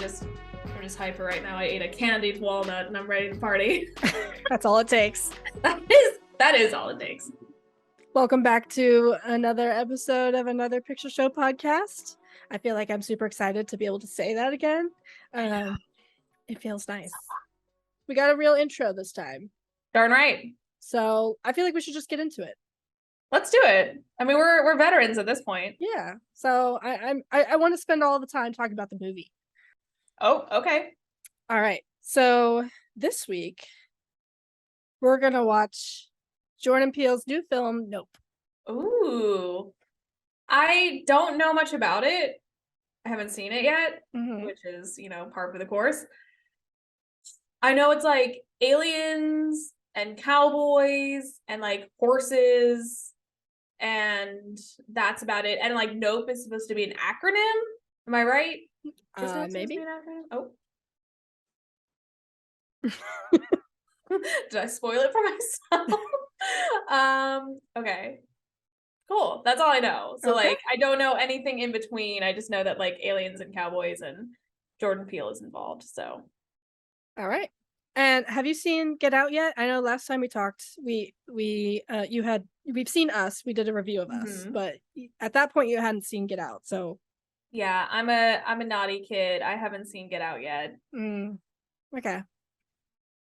just hyper right now. I ate a candied walnut and I'm ready to party. That's all it takes. That is all it takes. Welcome back to another episode of Another Picture Show podcast. I feel like I'm super excited to be able to say that again. It feels nice. We got a real intro this time. Darn right. So I feel like we should just get into it. Let's do it. I mean, we're veterans at this point. Yeah. So I want to spend all the time talking about the movie. Oh, okay. All right. So this week we're gonna watch Jordan Peele's new film, Nope. Ooh. I don't know much about it. I haven't seen it yet, which is, par for the course. I know it's like aliens and cowboys and like horses, and that's about it. And like Nope is supposed to be an acronym. Am I right? Maybe. Oh. Did I spoil it for myself? Okay. Cool. That's all I know. So Okay. like I don't know anything in between. I just know that like aliens and cowboys and Jordan Peele is involved. So all right. And have you seen Get Out yet? I know last time we talked, we've seen Us. We did a review of Us, but at that point you hadn't seen Get Out. So yeah, I'm a naughty kid. I haven't seen Get Out yet. Okay.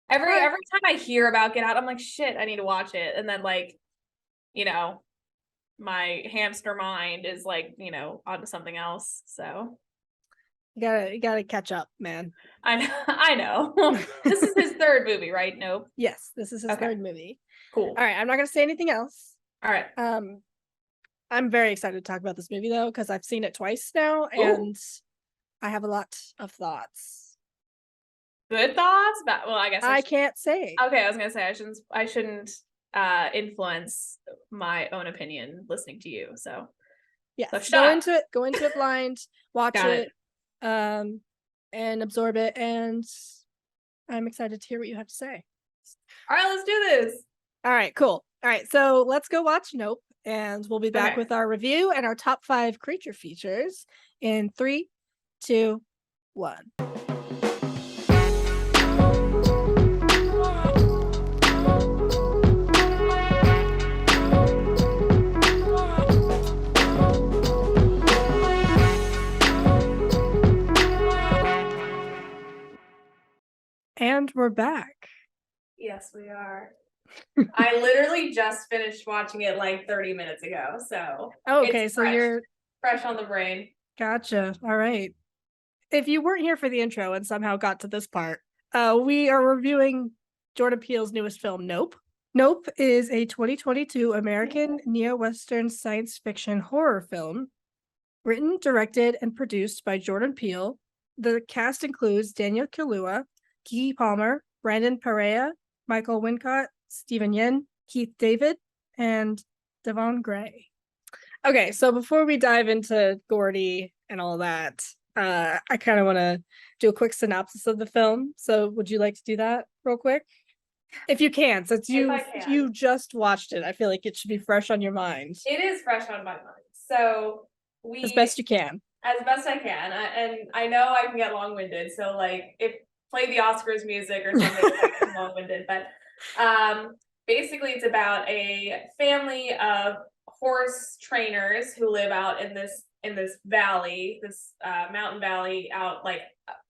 Every time I hear about Get Out, I'm like, shit, I need to watch it. And then like, my hamster mind is like, onto something else. So you gotta catch up, man. I know. This is his third movie, right? Nope. Yes, this is his third movie. Cool. All right, I'm not gonna say anything else. All right. I'm very excited to talk about this movie though, because I've seen it twice now, and I have a lot of thoughts. Good thoughts? But well, I guess I can't say. Okay, I was gonna say I shouldn't influence my own opinion listening to you. So yes, so go into it blind, watch it, and absorb it, and I'm excited to hear what you have to say. All right, let's do this. All right, cool. All right, so let's go watch Nope, and we'll be back with our review and our top 5 creature features in 3, 2, 1. And we're back. Yes, we are. I literally just finished watching it like 30 minutes ago. So okay, so you're fresh on the brain. Gotcha. All right. If you weren't here for the intro and somehow got to this part, we are reviewing Jordan Peele's newest film, Nope. Nope is a 2022 American neo-Western science fiction horror film written, directed, and produced by Jordan Peele. The cast includes Daniel Kaluuya, Keke Palmer, Brandon Perea, Michael Wincott, Stephen Yen, Keith David, and Devon Gray. Okay, so before we dive into Gordy and all that, I kind of want to do a quick synopsis of the film. So would you like to do that real quick? If you can, since you just watched it, I feel like it should be fresh on your mind. It is fresh on my mind. So as best you can. As best I can. And I know I can get long-winded. So like play the Oscars music or something long-winded. But basically it's about a family of horse trainers who live out in this valley, this mountain valley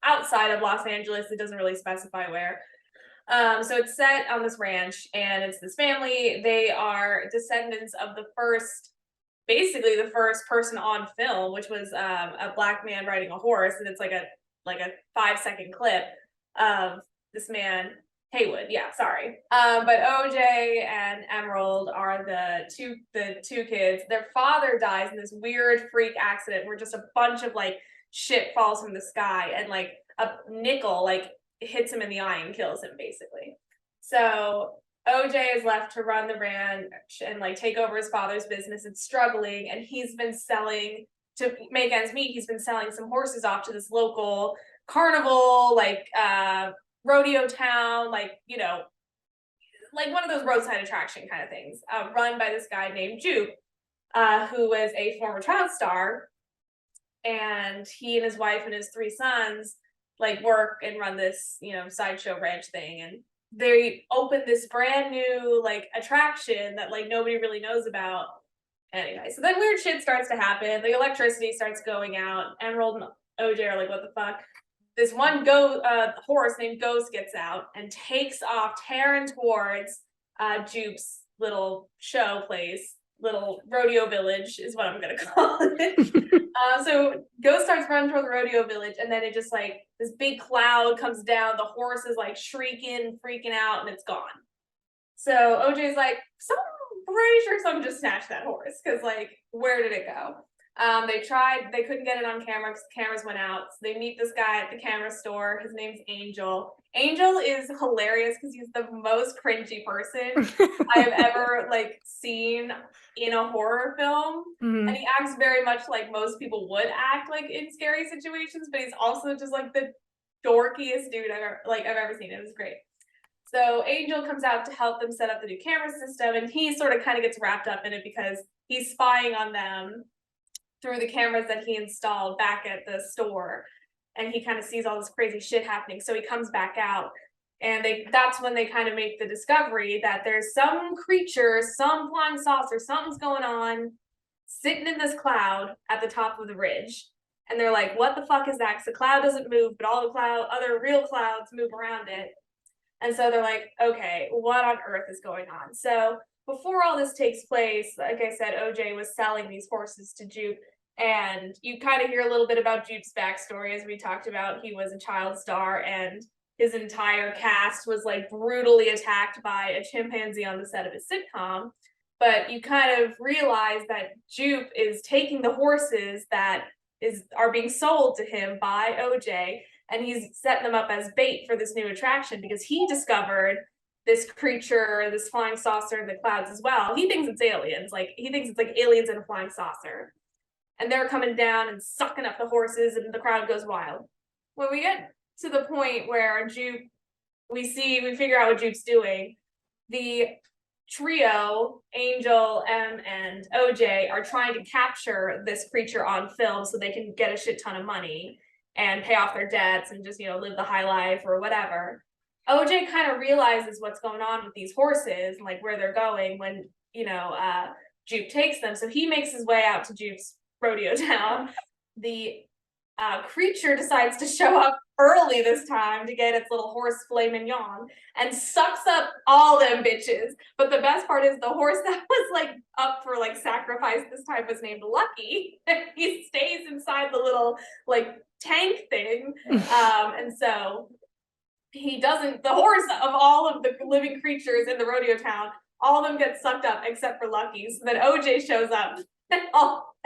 outside of Los Angeles. It doesn't really specify where. So it's set on this ranch, and it's this family. They are descendants of the first person on film, which was a black man riding a horse, and it's like a 5-second clip of this man, Haywood. Yeah, sorry. But OJ and Emerald are the two kids. Their father dies in this weird freak accident where just a bunch of like shit falls from the sky, and like a nickel like hits him in the eye and kills him basically. So OJ is left to run the ranch and like take over his father's business. It's struggling, and he's been selling to make ends meet. He's been selling some horses off to this local carnival, like rodeo town, like one of those roadside attraction kind of things, run by this guy named Jupe, who was a former child star. And he and his wife and his 3 sons like work and run this, sideshow ranch thing, and they open this brand new like attraction that like nobody really knows about. Anyway, so then weird shit starts to happen. The electricity starts going out. Emerald and OJ are like, what the fuck? This one horse named Ghost gets out and takes off, tearing towards Jupe's little show place, little rodeo village is what I'm gonna call it. So Ghost starts running toward the rodeo village, and then it just like this big cloud comes down. The horse is like shrieking, freaking out, and it's gone. So OJ's like, pretty sure someone just snatched that horse, because like, where did it go? They tried, they couldn't get it on camera because the cameras went out. So they meet this guy at the camera store. His name's Angel. Angel is hilarious because he's the most cringy person I have ever like seen in a horror film. Mhm. And he acts very much like most people would act like in scary situations, but he's also just like the dorkiest dude I've ever seen. It was great. So Angel comes out to help them set up the new camera system, and he sort of kind of gets wrapped up in it because he's spying on them through the cameras that he installed back at the store, and he kind of sees all this crazy shit happening. So he comes back out, and that's when they kind of make the discovery that there's some creature, some flying saucer, something's going on sitting in this cloud at the top of the ridge. And they're like, what the fuck is that? Because the cloud doesn't move, but all the other real clouds move around it. And so they're like, okay, what on earth is going on? So before all this takes place, like I said, OJ was selling these horses to Jupe. And you kind of hear a little bit about Jupe's backstory, as we talked about. He was a child star, and his entire cast was like brutally attacked by a chimpanzee on the set of his sitcom. But you kind of realize that Jupe is taking the horses that are being sold to him by OJ, and he's setting them up as bait for this new attraction because he discovered this creature, this flying saucer in the clouds as well. He thinks it's aliens. Like, he thinks it's like aliens in a flying saucer. And they're coming down and sucking up the horses, and the crowd goes wild. When we get to the point where Jupe, we figure out what Jupe's doing, the trio, Angel, M, and OJ, are trying to capture this creature on film so they can get a shit ton of money and pay off their debts and just, live the high life or whatever. OJ kind of realizes what's going on with these horses and like where they're going when, Jupe takes them. So he makes his way out to Jupe's rodeo town. The creature decides to show up early this time to get its little horse filet mignon and sucks up all them bitches. But the best part is the horse that was like up for like sacrifice this time was named Lucky. He stays inside the little like tank thing. And so the horse of all of the living creatures in the rodeo town, all of them get sucked up except for Lucky. So then OJ shows up and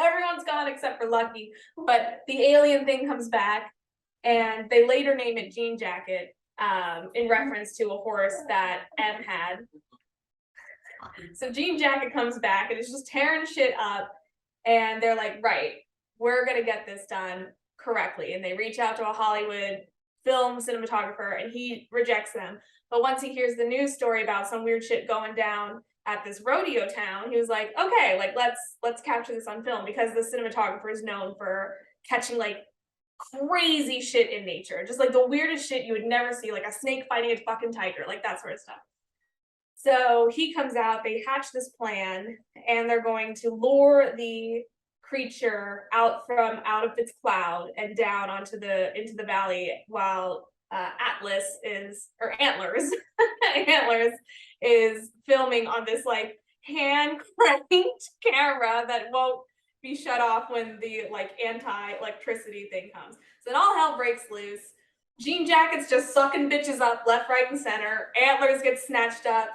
everyone's gone except for Lucky. But the alien thing comes back, and they later name it Jean Jacket, in reference to a horse that M had. So Jean Jacket comes back and it's just tearing shit up, and they're like, right, we're gonna get this done correctly. And they reach out to a Hollywood film cinematographer, and he rejects them. But once he hears the news story about some weird shit going down at this rodeo town, he was like, okay, like let's capture this on film, because the cinematographer is known for catching like crazy shit in nature, just like the weirdest shit you would never see, like a snake fighting a fucking tiger, like that sort of stuff. So he comes out, they hatch this plan, and they're going to lure the creature out of its cloud and down into the valley, while Antlers is filming on this like hand cranked camera that won't be shut off when the like anti-electricity thing comes. So then all hell breaks loose. Jean Jacket's just sucking bitches up left, right, and center. Antlers get snatched up.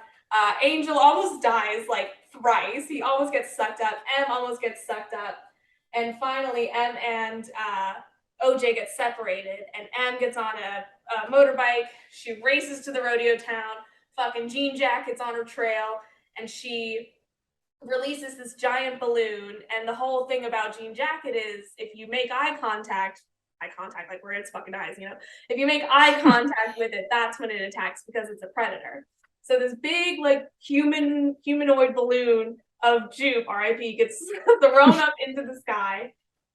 Angel almost dies like thrice. He almost gets sucked up. M almost gets sucked up. And finally, M and OJ get separated, and M gets on a motorbike. She races to the rodeo town. Fucking Jean Jacket's on her trail, and she releases this giant balloon. And the whole thing about Jean Jacket is, if you make eye contact, like where its fucking eyes, if you make eye contact with it, that's when it attacks, because it's a predator. So this big like humanoid balloon of Jupe, R.I.P., gets thrown up into the sky,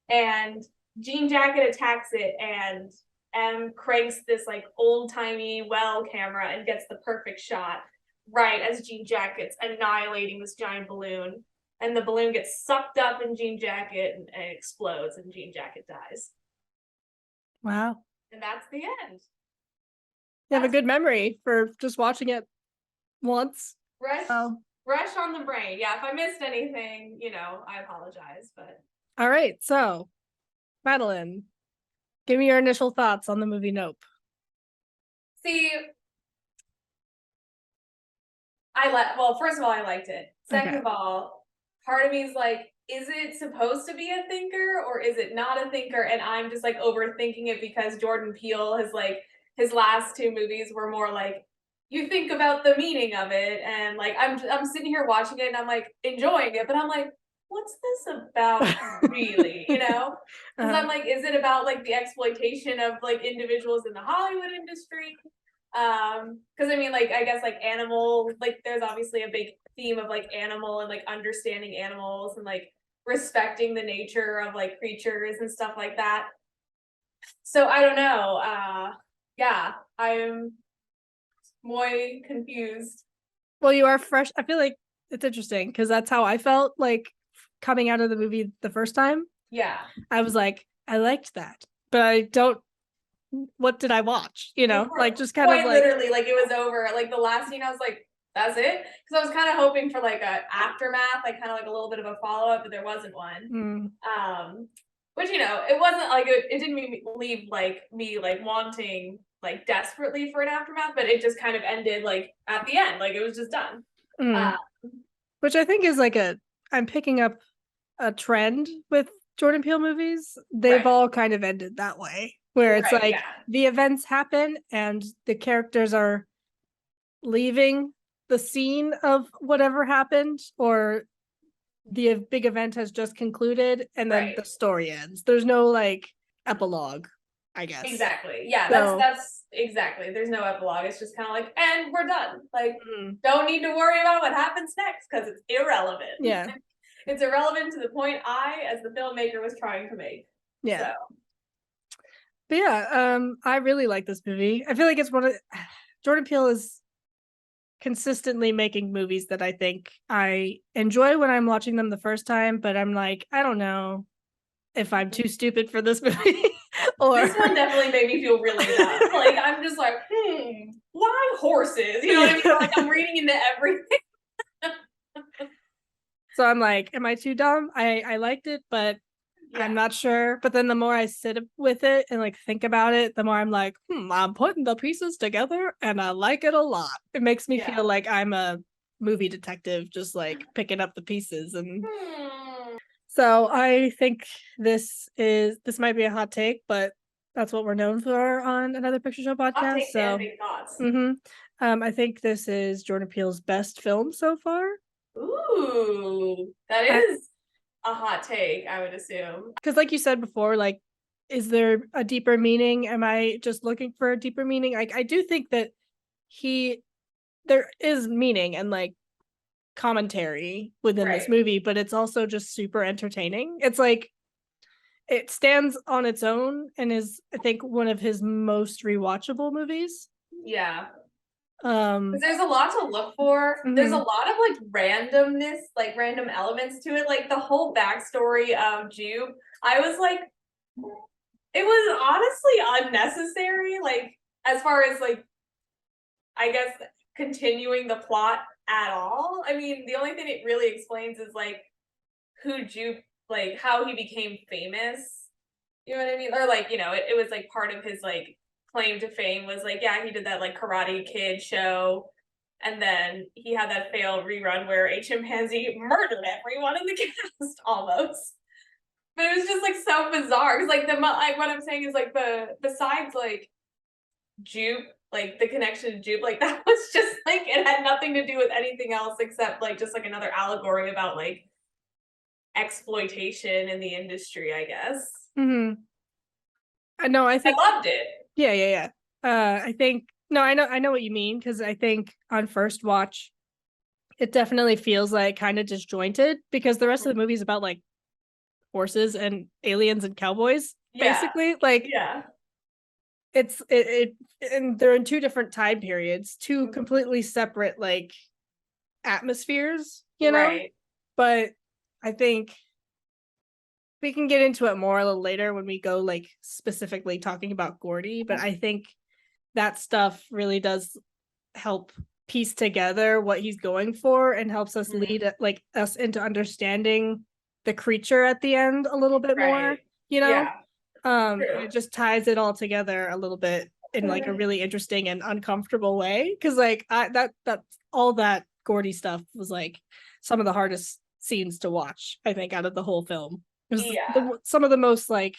and Jean Jacket attacks it, and and cranks this like old timey well camera and gets the perfect shot right as Jean Jacket's annihilating this giant balloon, and the balloon gets sucked up in Jean Jacket and explodes, and Jean Jacket dies. Wow. And that's the end. You have a good memory for just watching it once. Fresh, Oh. fresh on the brain. Yeah, if I missed anything, I apologize, but All right, so Madeline, give me your initial thoughts on the movie Nope. see, well, first of all, I liked it. Second of all, part of me is like, is it supposed to be a thinker or is it not a thinker? And I'm just like overthinking it because Jordan Peele has like his last two movies were more like you think about the meaning of it, and like I'm sitting here watching it and I'm like enjoying it, but I'm like, what's this about really? Because I'm like, is it about like the exploitation of like individuals in the Hollywood industry? Because I mean, like, I guess like animal, like there's obviously a big theme of like animal and like understanding animals and like respecting the nature of like creatures and stuff like that. So I don't know. Yeah, I'm muy confused. Well, you are fresh. I feel like it's interesting because that's how I felt like coming out of the movie the first time. Yeah. I was like, I liked that, but I don't. What did I watch? Like just kind of like literally, like it was over. Like the last scene, I was like, that's it. Because I was kind of hoping for like a aftermath, like kind of like a little bit of a follow up, but there wasn't one. Which it wasn't like it didn't leave like me like wanting like desperately for an aftermath, but it just kind of ended like at the end, like it was just done. Which I think is like I'm picking up a trend with Jordan Peele movies. They've all kind of ended that way, where it's like the events happen and the characters are leaving the scene of whatever happened, or the big event has just concluded and then the story ends. There's no like epilogue, I guess. Exactly. Yeah, that's exactly. There's no epilogue. It's just kind of like, and we're done. Like, don't need to worry about what happens next because it's irrelevant. Yeah. It's irrelevant to the point I, as the filmmaker, was trying to make. Yeah. But yeah, I really like this movie. I feel like it's one of Jordan Peele is consistently making movies that I think I enjoy when I'm watching them the first time, but I'm like, I don't know if I'm too stupid for this movie. Or this one definitely made me feel really dumb. Like I'm just like, why horses? You know what I mean? Like I'm reading into everything. So I'm like, am I too dumb? I liked it, but I'm not sure. But then the more I sit with it and like think about it, the more I'm like, I'm putting the pieces together and I like it a lot. It makes me feel like I'm a movie detective, just like picking up the pieces. And so I think this might be a hot take, but that's what we're known for on Another Picture Show podcast. Hot takes and big thoughts. I think this is Jordan Peele's best film so far. Ooh, that is a hot take, I would assume. Because like you said before, like, is there a deeper meaning? Am I just looking for a deeper meaning? I do think that there is meaning and like commentary within this movie, but it's also just super entertaining. It's like it stands on its own and is, I think, one of his most rewatchable movies. Yeah. There's a lot to look for. There's a lot of like randomness, like random elements to it. Like the whole backstory of Jupe, I was like, it was honestly unnecessary. Like as far as like, I guess continuing the plot at all. I mean, the only thing it really explains is like who Jupe, like how he became famous. You know what I mean? Or like, it was like part of his like claim to fame was like, yeah, he did that like Karate Kid show, and then he had that failed rerun where a chimpanzee murdered everyone in the cast almost. But it was just like so bizarre because like what I'm saying is like besides like Jupe, like the connection to Jupe, like that was just like it had nothing to do with anything else except like just like another allegory about like exploitation in the industry, I guess. I know. I think I loved it. Yeah. I think I know what you mean, because I think on first watch, it definitely feels like kind of disjointed because the rest of the movie is about like horses and aliens and cowboys, basically. Like, and they're in two different time periods, two Mhm. completely separate like atmospheres, you know? Right. But I think we can get into it more a little later when we go like specifically talking about Gordy, but I think that stuff really does help piece together what he's going for and helps us Mhm. lead like us into understanding the creature at the end a little bit more, Right. you know? Yeah. And True. it just ties it all together a little bit in like a really interesting and uncomfortable way. Cause like that all that Gordy stuff was like some of the hardest scenes to watch, I think, out of the whole film. It was Yeah. some of the most like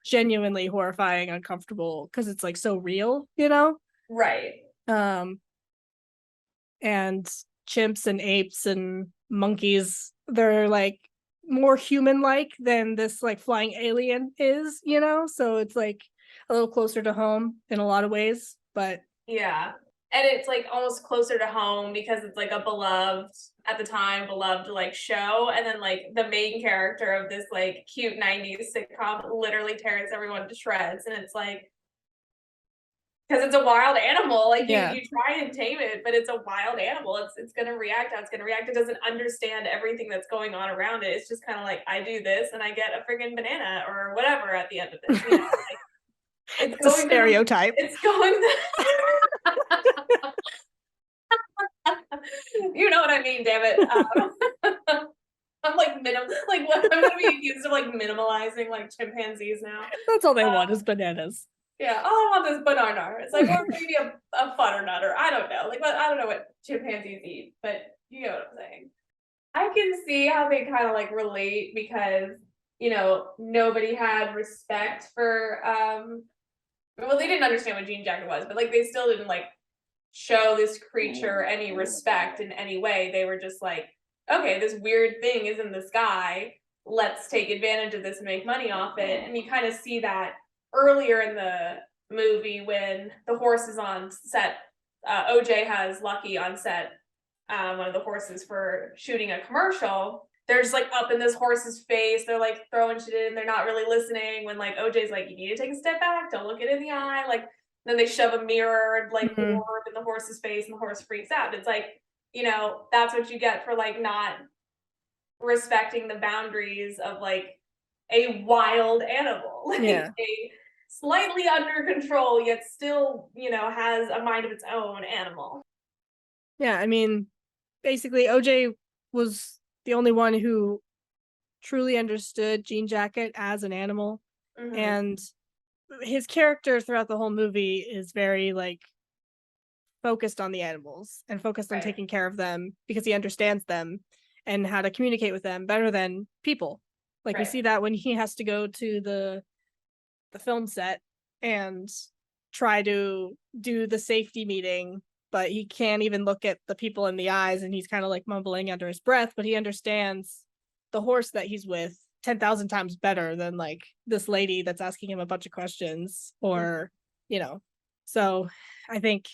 genuinely horrifying, uncomfortable because it's like so real, you know? Right. Um, and chimps and apes and monkeys, they're like more human like than this like flying alien is, you know? So it's like a little closer to home in a lot of ways. But Yeah. And it's like almost closer to home because it's like a beloved at the time, beloved like show. And then like the main character of this like cute 90s sitcom literally tears everyone to shreds. And it's like, because it's a wild animal, like yeah, you try and tame it, but it's a wild animal. It's gonna react how it's gonna react. It doesn't understand everything that's going on around it. It's just kind of like I do this and I get a friggin' banana or whatever at the end of it. You know, like it's it's a going through stereotype. it's going you know what I mean, damn it. I'm like like what I'm gonna be accused of like minimalizing like chimpanzees now. That's all they want Um, is bananas. yeah, all I want is banana. It's like, or maybe a butternut, or I don't know. Like, what I don't know what chimpanzees eat, but you know what I'm saying. I can see how they kind of like relate because nobody had respect for well, they didn't understand what Jean Jacket was, but like they still didn't like show this creature any respect in any way. They were just like, okay, this weird thing is in the sky. Let's take advantage of this and make money off it. And you kind of see that earlier in the movie when the horse is on set. OJ has Lucky on set, one of the horses for shooting a commercial. They're just like up in this horse's face. They're like throwing shit in. They're not really listening. When like OJ's like, you need to take a step back. Don't look it in the eye. Like then they shove a mirrored like Mhm. orb in the horse's face, and the horse freaks out. It's like that's what you get for like not respecting the boundaries of like a wild animal, like Yeah. a slightly under control yet still has a mind of its own animal. Yeah. I mean, basically, OJ was the only one who truly understood Jean Jacket as an animal. Mm-hmm. And his character throughout the whole movie is very like focused on the animals and focused on Right. taking care of them because he understands them and how to communicate with them better than people. Like we Right. see that when he has to go to the film set and try to do the safety meeting, but he can't even look at the people in the eyes and he's kind of like mumbling under his breath, but he understands the horse that he's with 10,000 times better than like this lady that's asking him a bunch of questions or, you know. So I think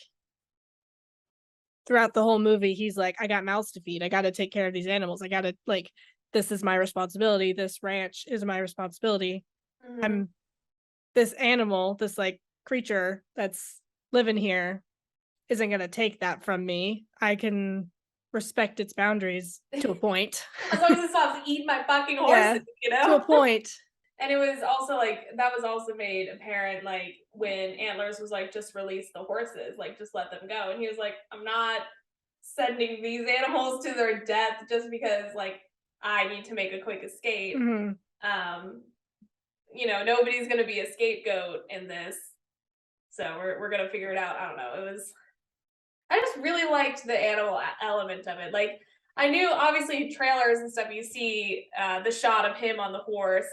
throughout the whole movie, he's like, I got mouths to feed. I got to take care of these animals. I got to, like, this is my responsibility. This ranch is my responsibility. Mm-hmm. I'm this animal, this like creature that's living here isn't going to take that from me. I can respect its boundaries to a point. As long as it stops eating my fucking Yeah, horses, to a point. And it was also like that was also made apparent like when Antlers was like, just release the horses, like just let them go. And he was like, I'm not sending these animals to their death just because like I need to make a quick escape. Mm-hmm. Um, nobody's gonna be a scapegoat in this. So we're gonna figure it out. I don't know. I just really liked the animal element of it. Like I knew obviously trailers and stuff you see the shot of him on the horse,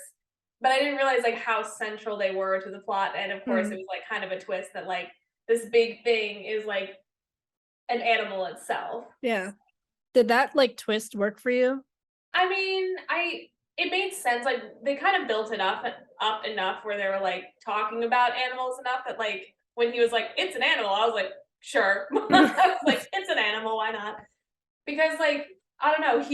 but I didn't realize like how central they were to the plot. And of course it was like kind of a twist that like this big thing is like an animal itself. Yeah. Did that like twist work for you? I mean, I it made sense. Like they kind of built it up enough where they were like talking about animals enough that like when he was like, it's an animal, I was like, sure. I was like, it's an animal, why not? Because like, I don't know,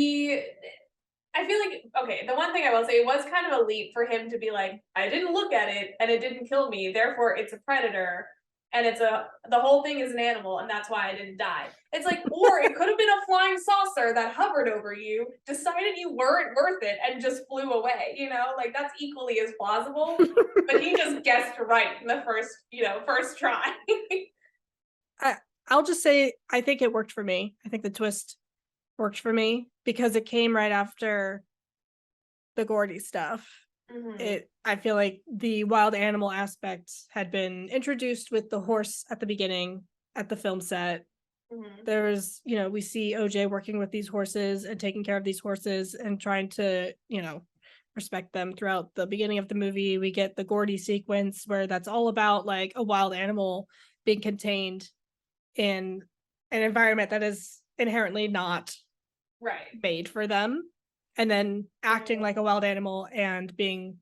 I feel like, okay, the one thing I will say, it was kind of a leap for him to be like, I didn't look at it and it didn't kill me, therefore it's a predator and the whole thing is an animal and that's why I didn't die. It's like, or it could have been a flying saucer that hovered over you, decided you weren't worth it and just flew away, like that's equally as plausible. But he just guessed right in the first try. I'll just say I think it worked for me. I think the twist worked for me because it came right after the Gordy stuff. Mhm. I feel like the wild animal aspect had been introduced with the horse at the beginning at the film set. Mhm. There's, we see OJ working with these horses and taking care of these horses and trying to, respect them throughout the beginning of the movie. We get the Gordy sequence where that's all about like a wild animal being contained in an environment that is inherently not Right. made for them, and then acting like a wild animal and being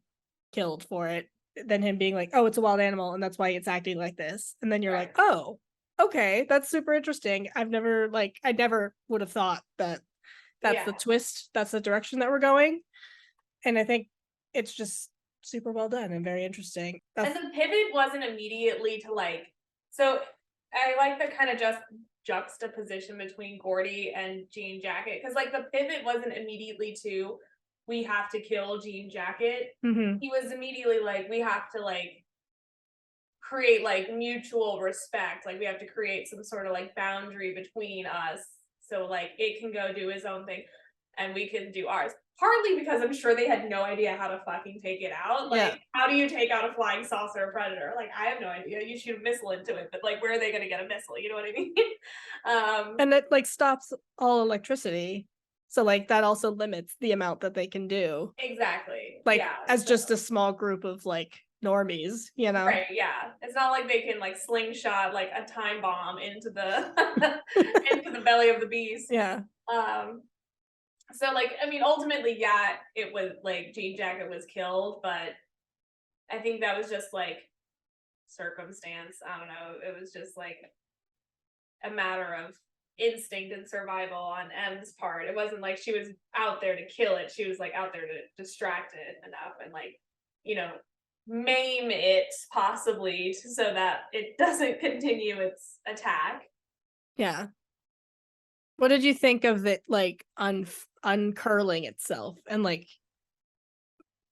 killed for it. Then him being like, oh, it's a wild animal and that's why it's acting like this. And then you're Right. like, oh, okay, that's super interesting. I never would have thought that that's the Yeah. twist, that's the direction that we're going. And I think it's just super well done and very interesting. And the pivot wasn't immediately to so I like the kind of just juxtaposition between Gordy and Jean Jacket because like the pivot wasn't immediately to we have to kill Jean Jacket. Mhm. He was immediately like we have to create like mutual respect. Like we have to create some sort of like boundary between us so like it can go do his own thing and we can do ours. Partly because I'm sure they had no idea how to fucking take it out. Yeah. Like, how do you take out a flying saucer predator? Like, I have no idea. You shoot a missile into it, but like, where are they going to get a missile? You know what I mean? And it like stops all electricity. So like that also limits the amount that they can do. Exactly. Like Yeah. as So, just a small group of like normies, right. Yeah. It's not like they can like slingshot like a time bomb into the into the belly of the beast. Yeah. Um, so like, I mean, ultimately, yeah, it was like Jean Jacket was killed, but I think that was just like circumstance. I don't know. It was just like a matter of instinct and survival on M's part. It wasn't like she was out there to kill it. She was like out there to distract it enough and like, you know, maim it possibly so that it doesn't continue its attack. Yeah. What did you think of it like uncurling itself and like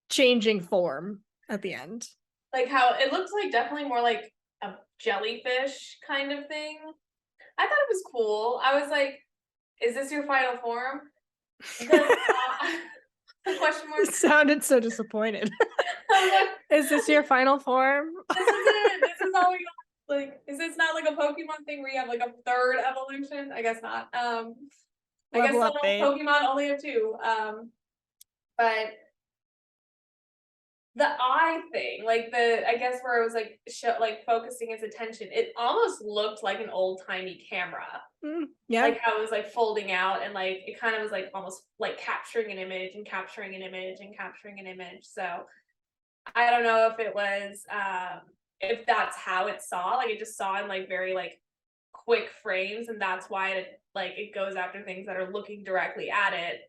changing form at the end? Like how it looks like definitely more like a jellyfish kind of thing. I thought it was cool. I was like, is this your final form? Because the question mark. You sounded so disappointed. I was like, Is this your final form? this is it. This is all we got. Like, is this not like a Pokemon thing where you have like a third evolution? I guess not. I guess Level some up, babe. Pokemon only have two. But the eye thing, like I guess where it was like focusing its attention, it almost looked like an old timey camera. Yeah. Like how it was like folding out and like it kind of was like almost like capturing an image and capturing an image and capturing an image. So I don't know if it was if that's how it saw, like it just saw in like very like quick frames and that's why it goes after things that are looking directly at it.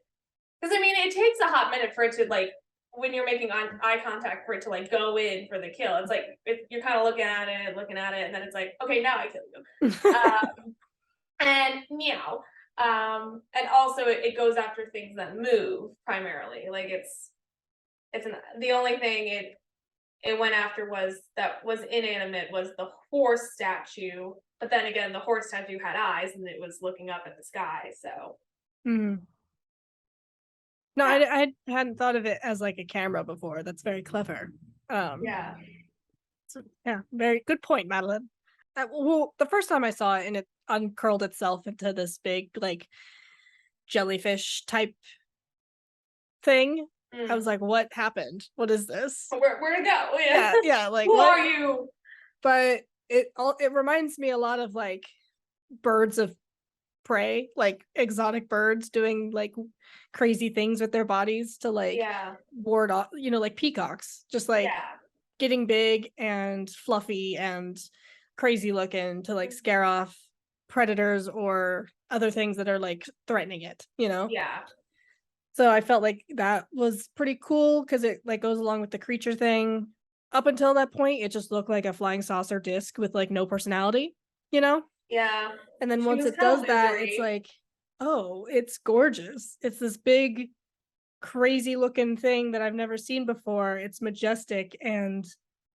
Because I mean it takes a hot minute for it to like when you're making eye contact for it to like go in for the kill. It's like you're kind of looking at it, and then it's like, okay, now I kill you. And meow. And also it goes after things that move primarily. Like the only thing it went after was inanimate was the horse statue. But then again, the horse statue had eyes and it was looking up at the sky. So No, I hadn't thought of it as like a camera before. That's very clever. yeah. So, yeah, very good point, Madeline. Well, the first time I saw it and it uncurled itself into this big like jellyfish type thing, I was like, "What happened? What is this?" Where to go? Yeah. Yeah. Like, who what? are you? But it reminds me a lot of like birds of prey, like exotic birds doing like crazy things with their bodies to like ward off, like peacocks, just like getting big and fluffy and crazy looking to like scare off predators or other things that are like threatening it. Yeah. So I felt like that was pretty cool because it like goes along with the creature thing. Up until that point, it just looked like a flying saucer disc with like no personality, you know? Yeah. And then She once was it kind does of that, it's losery. like, oh, it's gorgeous. It's this big, crazy looking thing that I've never seen before. It's majestic and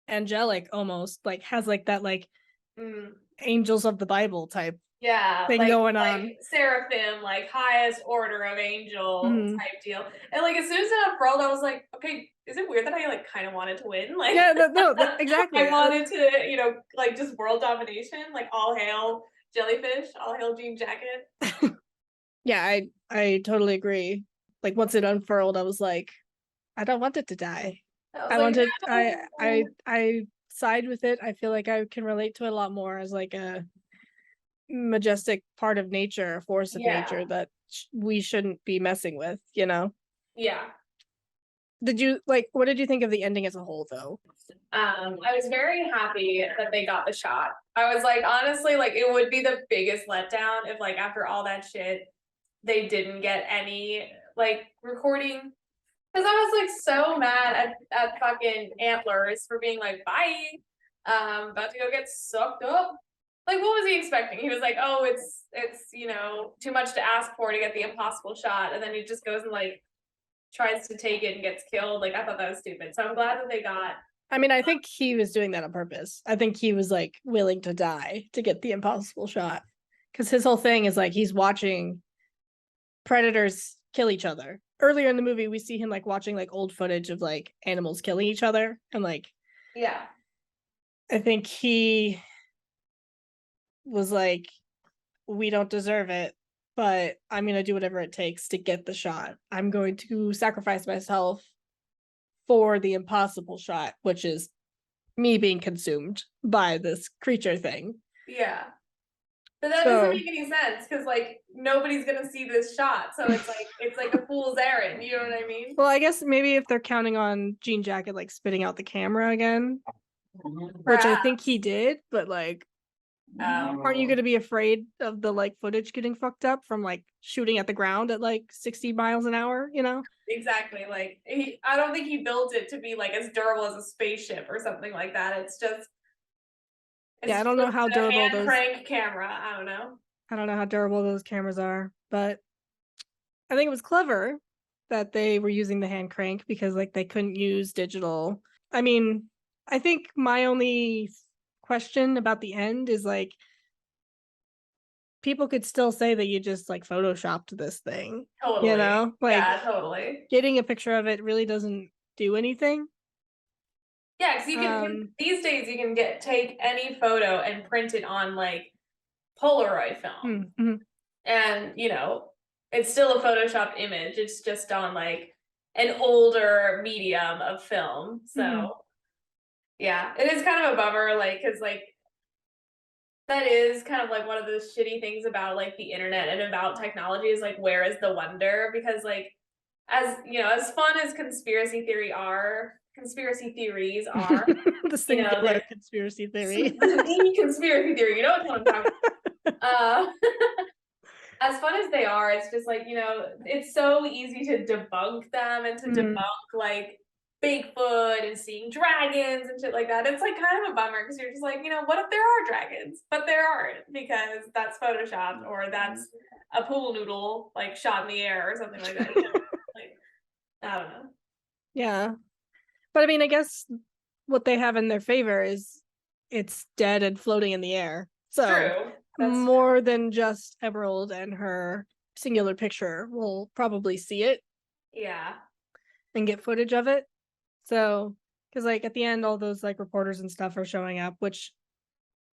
angelic almost, like has like that like Mm. angels of the Bible type Yeah, thing going on. like seraphim, like highest order of angel Mhm. type deal. And like as soon as it unfurled, I was like, okay, is it weird that I like kind of wanted to win? Like Yeah, no, I exactly. wanted to, like just world domination, like all hail jellyfish, all hail jean jacket. Yeah, I totally agree. Like once it unfurled, I was like, I don't want it to die. I was I like, wanted no. I side with it. I feel like I can relate to it a lot more as like a majestic part of nature, a force of Yeah, nature that we shouldn't be messing with, you know? yeah. Did you like what did you think of the ending as a whole though? I was very happy that they got the shot. I was like, honestly, like it would be the biggest letdown if like after all that shit, they didn't get any like recording. Because I was like so mad at fucking Antlers for being like, bye. About to go get sucked up. Like, what was he expecting? He was like, oh, it's too much to ask for to get the impossible shot, and then he just goes and like tries to take it and gets killed. Like, I thought that was stupid. So I'm glad that they got. I mean, I think he was doing that on purpose. I think he was like willing to die to get the impossible shot. Because his whole thing is like he's watching predators kill each other. Earlier in the movie, we see him like watching like old footage of like animals killing each other. And like Yeah. I think he was like, we don't deserve it, but I'm gonna do whatever it takes to get the shot. I'm going to sacrifice myself for the impossible shot, which is me being consumed by this creature thing. Yeah. But that doesn't So make any sense because like nobody's gonna see this shot. So it's like a fool's errand, you know what I mean? well, I guess maybe if they're counting on Jean Jacket like spitting out the camera again, which I think he Perhaps. did, but like aren't you going to be afraid of the like footage getting fucked up from like shooting at the ground at like 60 miles an hour, you know? Exactly. Like I don't think he built it to be like as durable as a spaceship or something like that. Yeah, It's just a hand crank camera. I don't know how durable those cameras are, but I think it was clever that they were using the hand crank because like they couldn't use digital. I mean, I think my only question about the end is like people could still say that you just like photoshopped this thing, you Totally. know? Like Yeah, totally. getting a picture of it really doesn't do anything. Yeah, because Um these days you can take any photo and print it on like Polaroid film. mhm. And it's still a Photoshop image. It's just on like an older medium of film. Mhm. So yeah, it is kind of a bummer, like, because like that is kind of like one of those shitty things about like the internet and about technology is like where is the wonder? Because like as fun as conspiracy theories are, The they're singular conspiracy theory. the conspiracy theory, what I'm talking about. As fun as they are, it's just like, it's so easy to debunk them and to Mhm. debunk like Bigfoot and seeing dragons and shit like that. It's like kind of a bummer because you're just like, what if there are dragons? But there aren't because that's photoshopped or that's a pool noodle like shot in the air or something like that. Like I don't know. Yeah. But I mean, I guess what they have in their favor is it's dead and floating in the air. So True. That's more than just Emerald and her singular picture will probably see it yeah. and get footage of it. So, because like at the end, all those like reporters and stuff are showing up, which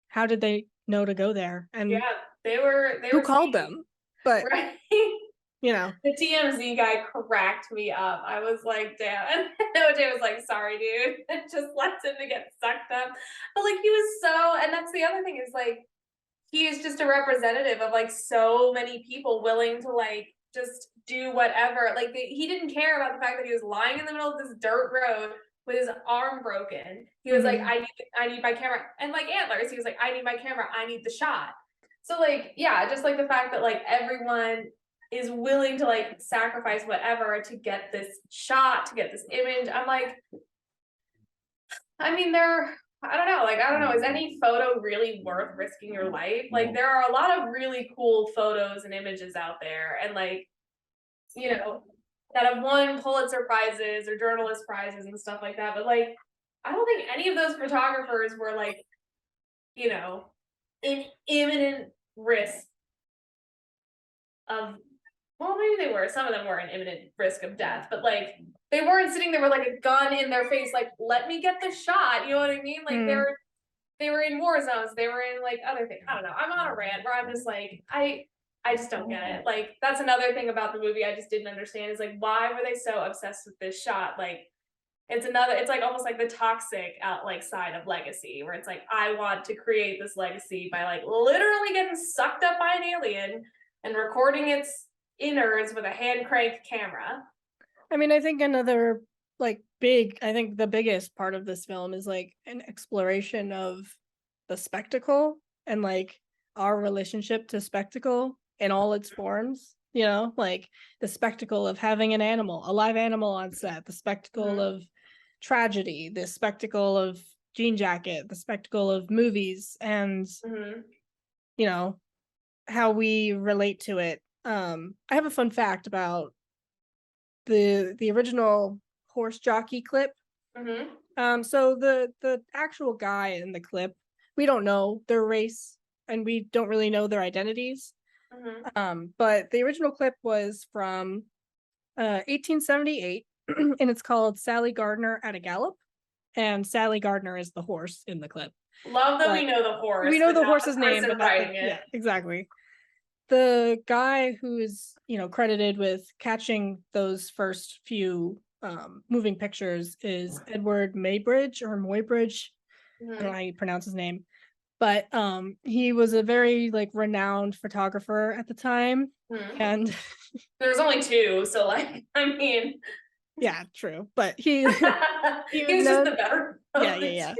how did they know to go there? And Yeah. They were who called sneaky. them? But, Right. you know, The TMZ guy cracked me up. I was like, damn. And OJ was like, sorry, dude. And just left him to get sucked up. But like he was and that's the other thing is like he is just a representative of like so many people willing to like just do whatever. Like he didn't care about the fact that he was lying in the middle of this dirt road with his arm broken. He was like, mhm. I need my camera. And like Antlers, he was like, I need my camera, I need the shot. So like, yeah, just like the fact that like everyone is willing to like sacrifice whatever to get this shot, to get this image. I'm like, I mean, I don't know, like, I don't know, is any photo really worth risking your life? Like, there are a lot of really cool photos and images out there, and like, you know, that have won Pulitzer prizes or journalist prizes and stuff like that. But like, I don't think any of those photographers were like, you know, in imminent risk of, well, maybe they were. Some of them were in imminent risk of death, but like they weren't sitting there with like a gun in their face, like, let me get the shot. You know what I mean? Like they were in war zones, they were in like other things. I don't know. I'm on a rant where I'm just like, I just don't get it. Like, that's another thing about the movie I just didn't understand is like, why were they so obsessed with this shot? Like, it's like almost like the toxic out like side of legacy, where it's like, I want to create this legacy by like literally getting sucked up by an alien and recording its innards with a hand crank camera. I mean, I think another like I think the biggest part of this film is like an exploration of the spectacle and like our relationship to spectacle in all its forms, you know, like the spectacle of having an animal, a live animal on set, the spectacle of tragedy, the spectacle of Jean Jacket, the spectacle of movies, and you know, how we relate to it. I have a fun fact about the original horse jockey clip. So the actual guy in the clip, we don't know their race and we don't really know their identities. But the original clip was from 1878 and it's called Sally Gardner at a Gallop. And Sally Gardner is the horse in the clip. Love that we know the horse. We know the horse's the name, but writing it. Yeah, exactly. The guy who is, you know, credited with catching those first few moving pictures is Edward Muybridge or Muybridge. I don't know how you pronounce his name, but he was a very like renowned photographer at the time. And there's only two, so like, I mean, yeah, true, but he was just the better. Yeah.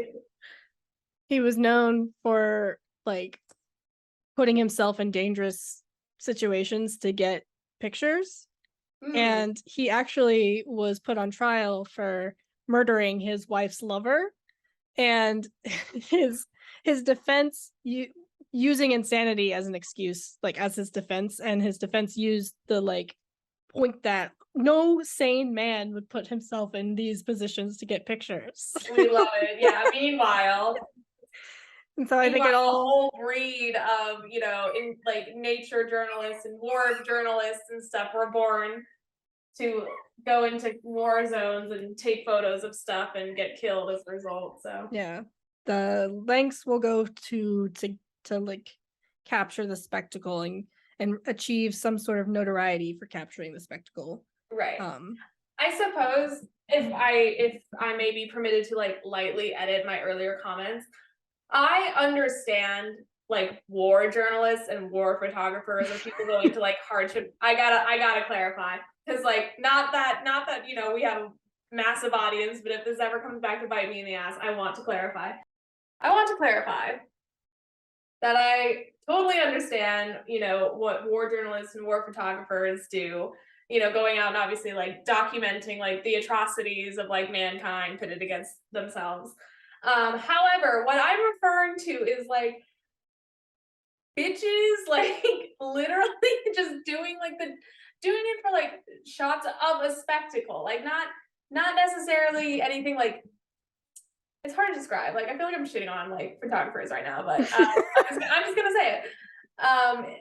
He was known for like putting himself in dangerous situations to get pictures. And he actually was put on trial for murdering his wife's lover, and his defense using insanity as an excuse, like as his defense, and his defense used the like point that no sane man would put himself in these positions to get pictures. We love it. Yeah. Meanwhile, and so I think it all, a whole breed of, you know, in like nature journalists and war journalists and stuff were born to go into war zones and take photos of stuff and get killed as a result. So yeah, the lengths will go to like capture the spectacle and achieve some sort of notoriety for capturing the spectacle. Right. I suppose if I may be permitted to like lightly edit my earlier comments, I understand like war journalists and war photographers or people going to like hardship. I gotta clarify, because like not that you know we have a massive audience, but if this ever comes back to bite me in the ass, I want to clarify that I totally understand, you know, what war journalists and war photographers do, you know, going out and obviously like documenting like the atrocities of like mankind pitted against themselves. However, what I'm referring to is like bitches like literally just doing it for like shots of a spectacle, like not necessarily anything like, it's hard to describe. Like, I feel like I'm shitting on like photographers right now, but I'm just gonna say it.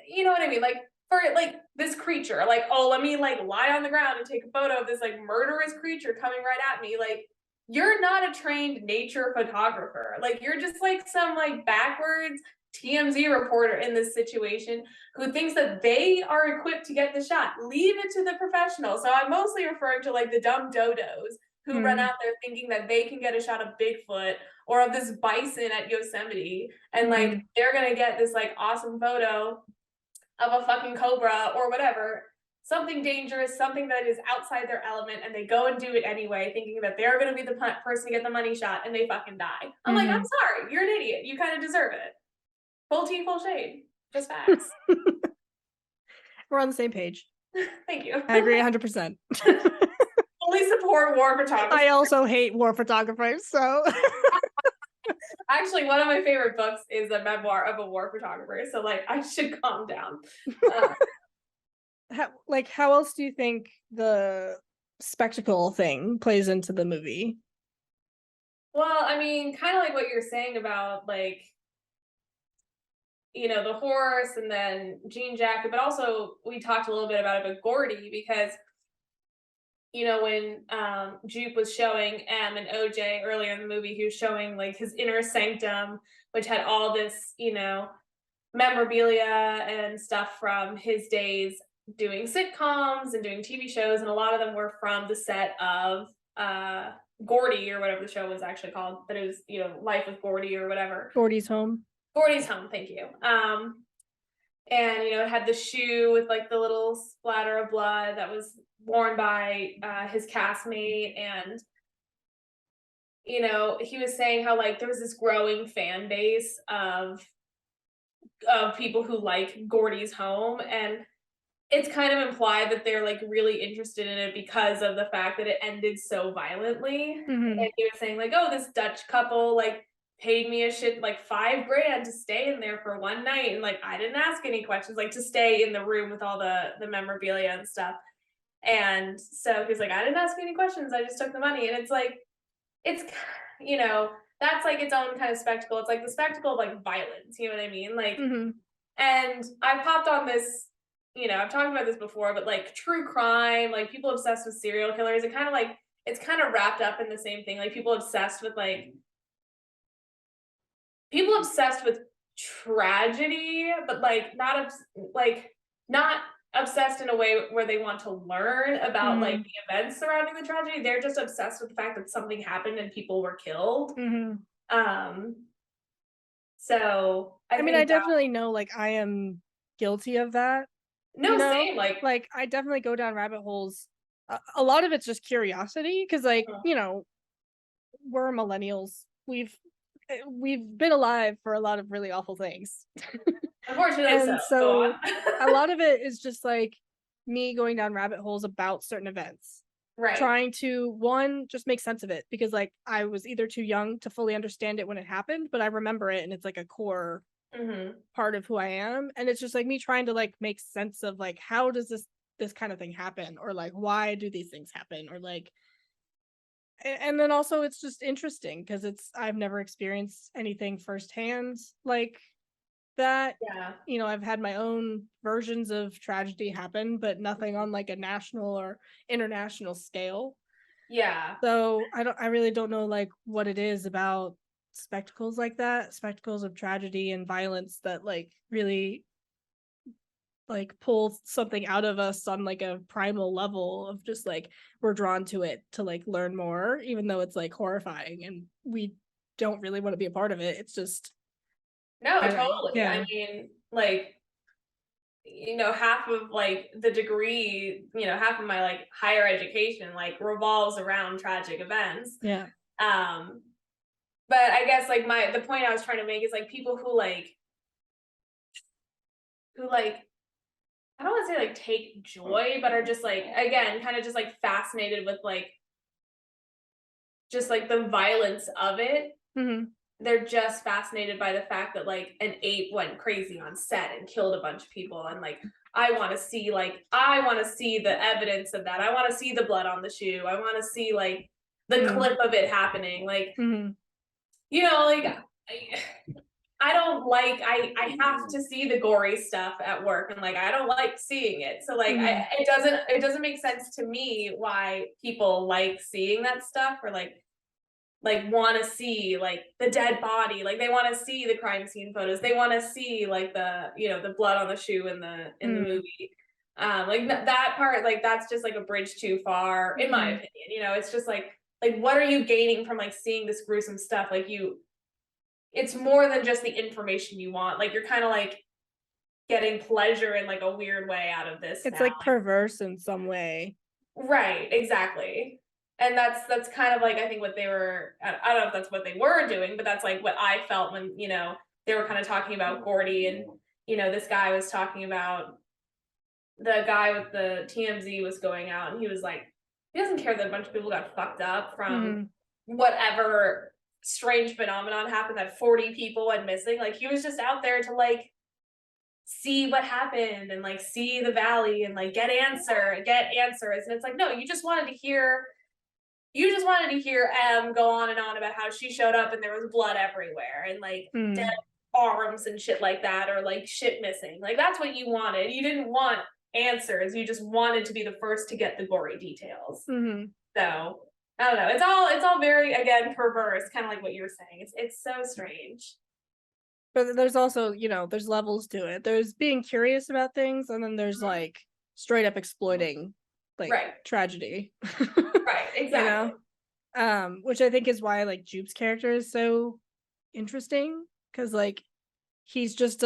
You know what I mean? Like, for like this creature, like, oh, let me like lie on the ground and take a photo of this like murderous creature coming right at me. Like, you're not a trained nature photographer. Like, you're just like some like backwards TMZ reporter in this situation who thinks that they are equipped to get the shot. Leave it to the professionals. So I'm mostly referring to like the dumb dodos who run out there thinking that they can get a shot of Bigfoot or of this bison at Yosemite, and like they're gonna get this like awesome photo of a fucking cobra or whatever, something dangerous, something that is outside their element, and they go and do it anyway, thinking that they're gonna be the person to get the money shot, and they fucking die. I'm like, I'm sorry, you're an idiot. You kind of deserve it. Full tea, full shade. Just facts. We're on the same page. Thank you. I agree 100%. Fully support war photography. I also hate war photographers, so Actually, one of my favorite books is a memoir of a war photographer. So like, I should calm down. Uh, how else do you think the spectacle thing plays into the movie? well, I mean, kind of like what you're saying about like, the horse and then jean jacket, but also we talked a little bit about it with Gordy because when Jupe was showing M and OJ earlier in the movie, he was showing like his inner sanctum, which had all this, memorabilia and stuff from his days doing sitcoms and doing TV shows, and a lot of them were from the set of Gordy or whatever the show was actually called, but it was, Life with Gordy or whatever. Gordy's home. Gordy's home, thank you. And it had the shoe with like the little splatter of blood that was worn by his castmate, and he was saying how like there was this growing fan base of people who like Gordy's home, and it's kind of implied that they're like really interested in it because of the fact that it ended so violently. Mhm. And he was saying like, oh, this Dutch couple like paid me a shit like $5,000 to stay in there for one night, and like I didn't ask any questions, like to stay in the room with all the memorabilia and stuff. And so he's like, I didn't ask any questions, I just took the money. And it's like, it's that's like its own kind of spectacle. It's like the spectacle of like violence, you know what I mean? Like, Mhm. and I popped on this, I've talked about this before, but like true crime, like people obsessed with serial killers, it kind of like it's kind of wrapped up in the same thing. Like people obsessed with tragedy, but like like not obsessed in a way where they want to learn about like Mhm. the events surrounding the tragedy. They're just obsessed with the fact that something happened and people were killed. Mhm. Um, so I I mean, I think that definitely know like I am guilty of that, no, same, like Like I definitely go down rabbit holes. A lot of it's just curiosity because like, we're millennials. We've been alive for a lot of really awful things. unfortunately so. And Go so on. a lot of it is just like me going down rabbit holes about certain events, Right. trying to one just make sense of it because like I was either too young to fully understand it when it happened, but I remember it and it's like a core Mhm. part of who I am. And it's just like me trying to like make sense of like how does this kind of thing happen, or like why do these things happen, or like and then also it's just interesting because I've never experienced anything firsthand like that. Yeah. I've had my own versions of tragedy happen, but nothing on like a national or international scale. Yeah. So I really don't know like what it is about spectacles like that, spectacles of tragedy and violence that like really like pull something out of us on like a primal level of just like we're drawn to it to like learn more, even though it's like horrifying and we don't really want to be a part of it. It's just No, I don't totally. yeah. I mean, like, half of like the degree, half of my like higher education like revolves around tragic events. Yeah. Um, but I guess like the point I was trying to make is like people who I don't want to say like take joy, but are just like again kind of just like fascinated with like just like the violence of it. Mhm. They're just fascinated by the fact that like an ape went crazy on set and killed a bunch of people, and like I want to see the evidence of that. I want to see the blood on the shoe. I want to see like the Mhm. clip of it happening. Like, Mhm. like I don't like I have to see the gory stuff at work, and like I don't like seeing it. So like Mhm. it doesn't make sense to me why people like seeing that stuff, or like want to see like the dead body, like they want to see the crime scene photos, they want to see like the blood on the shoe in the Mhm. movie. Like that part, like that's just like a bridge too far in my Mhm. opinion. It's just like what are you gaining from like seeing this gruesome stuff? Like it's more than just the information you want. Like you're kind of like getting pleasure in like a weird way out of this It's now. like perverse in some way. Right, exactly. And that's kind of like I think what they were I don't know if that's what they were doing, but that's like what I felt when, they were kind of talking about Gordy, and this guy was talking about the guy with the TMZ was going out and he was like, he doesn't care that a bunch of people got fucked up from Mhm. whatever strange phenomenon happened that 40 people went missing. Like he was just out there to like see what happened and like see the valley and like get answers. And it's like, no, you just wanted to hear M go on and on about how she showed up and there was blood everywhere and like dead Mhm. arms and shit like that, or like shit missing. Like that's what you wanted. You didn't want answers. You just wanted to be the first to get the gory details. Mhm. So I don't know. It's all very again perverse, kind of like what you were saying. It's so strange. But there's also, there's levels to it. There's being curious about things, and then there's Mhm. like straight up exploiting like Right. tragedy. Right. You Exactly. know? Which I think is why like Jupe's character is so interesting. Cause like he's just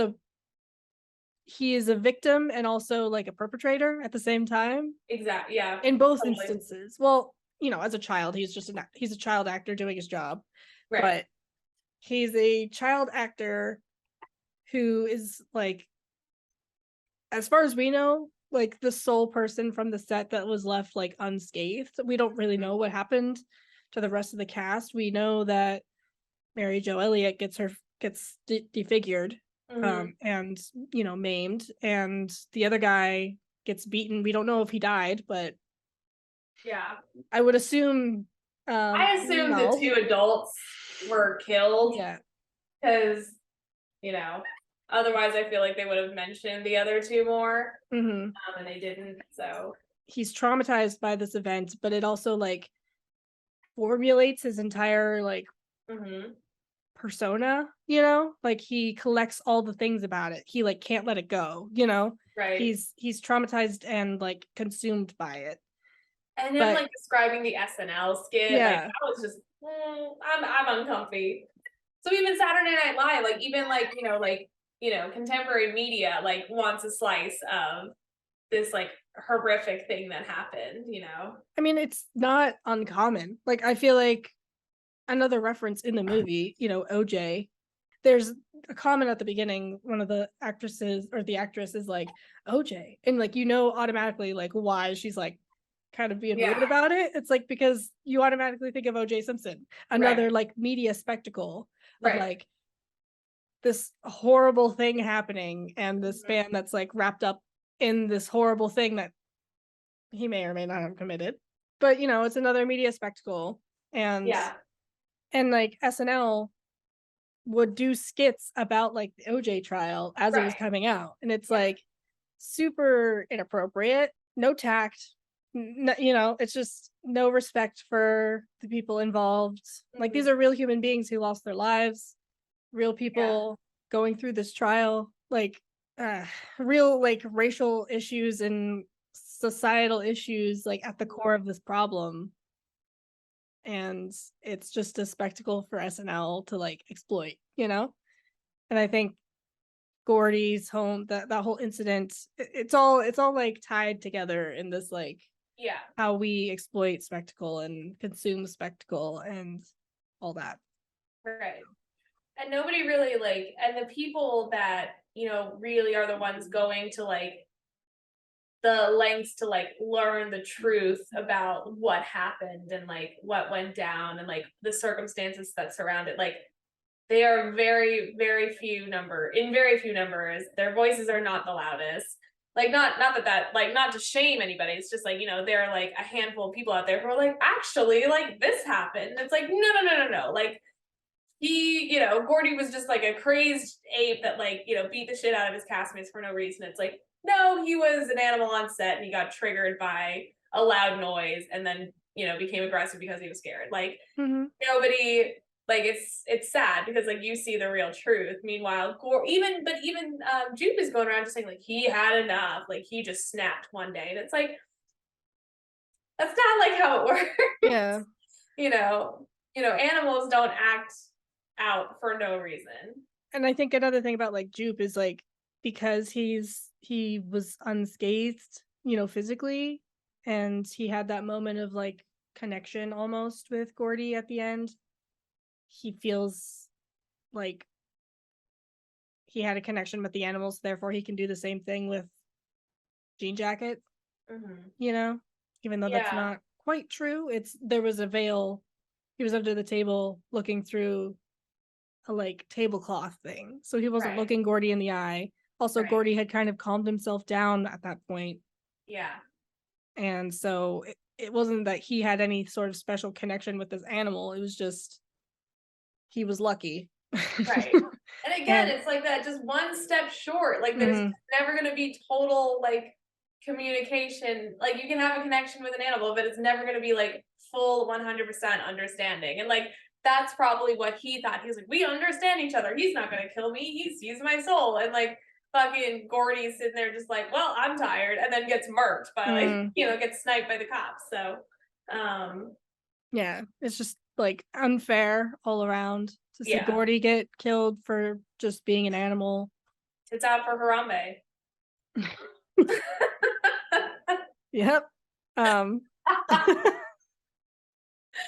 he is a victim and also like a perpetrator at the same time Exactly. Yeah. in both Totally. instances. Well, as a child, he's a child actor doing his job, Right. but he's a child actor who is like, as far as we know, like the sole person from the set that was left like unscathed. We don't really know what happened to the rest of the cast. We know that Mary Jo Elliott gets defigured, Hmm. and maimed, and the other guy gets beaten. We don't know if he died, but Yeah. I would assume I assume the no. two adults were killed Yeah. because, you know, otherwise I feel like they would have mentioned the other two more, Hmm. and they didn't. So, He's traumatized by this event, but it also like formulates his entire like hmm, persona, like he collects all the things about it. He like can't let it go, right. he's traumatized and like consumed by it. And him But like describing the SNL skit, like yeah. that was just, I'm uncomfy. So even Saturday Night Live, like even contemporary media, like wants a slice of this like horrific thing that happened. I mean, it's not uncommon. Like I feel like another reference in the movie, OJ, there's a comment at the beginning, one of the actresses or the actress is like OJ, and like automatically like why she's like kind of being Yeah, weird about it. It's like because you automatically think of OJ Simpson, right, another like media spectacle of right. like this horrible thing happening, and this Mhm. man that's like wrapped up in this horrible thing that he may or may not have committed. But it's another media spectacle, and Yeah, like SNL would do skits about like the OJ trial as it was right. coming out, and it's Yeah. like super inappropriate, no tact, it's just no respect for the people involved. Like these Mhm. are real human beings who lost their lives, real Yeah. people going through this trial, like uh, real like racial issues and societal issues like at the Mhm. core of this problem, and it's just a spectacle for SNL to like exploit. And I think Gordy's home, that whole incident, it's all like tied together in this like Yeah. how we exploit spectacle and consume spectacle and all that. Right. And nobody really and the people that, really are the ones going to the lengths to learn the truth about what happened and like what went down and like the circumstances that surround it. Like they are very, very few in very few numbers. Their voices are not the loudest. Like not to shame anybody. It's just there are like a handful of people out there who are like, actually, like this happened. It's like, no, no, no, no, no. Like Gordy was just like a crazed ape that beat the shit out of his castmates for no reason. It's like, no, he was an animal on set and he got triggered by a loud noise and then, became aggressive because he was scared. Like Mm-hmm. nobody it's sad because you see the real truth. Meanwhile, even Jupe is going around just saying like he had enough, like he just snapped one day. And it's like that's not like how it works. Yeah. you know, animals don't act out for no reason. And I think another thing about like Jupe is like because he was unscathed, physically, and he had that moment of like connection almost with Gordy at the end. He feels like he had a connection with the animals, therefore he can do the same thing with jean jacket, Mhm. you know, even though that's Yeah. not quite true. There was a veil. He was under the table looking through a like tablecloth thing. So he wasn't Right. looking Gordy in the eye. Also, Right. Gordy had kind of calmed himself down at that point. Yeah. And so it wasn't that he had any sort of special connection with this animal. It was just he was lucky. Right. And again, And it's like that just one step short. Like there's mhm, never gonna be total like communication. Like you can have a connection with an animal, but it's never gonna be like full 100% understanding. And like that's probably what he thought. He's like, we understand each other. He's not gonna kill me. He's my soul. And like fucking Gordy's sitting there just like, well, I'm tired, and then gets murked by like, mm, gets sniped by the cops. So um yeah, it's just like unfair all around to see yeah. Gordy get killed for just being an animal. It's out for Harambe. Yep. Um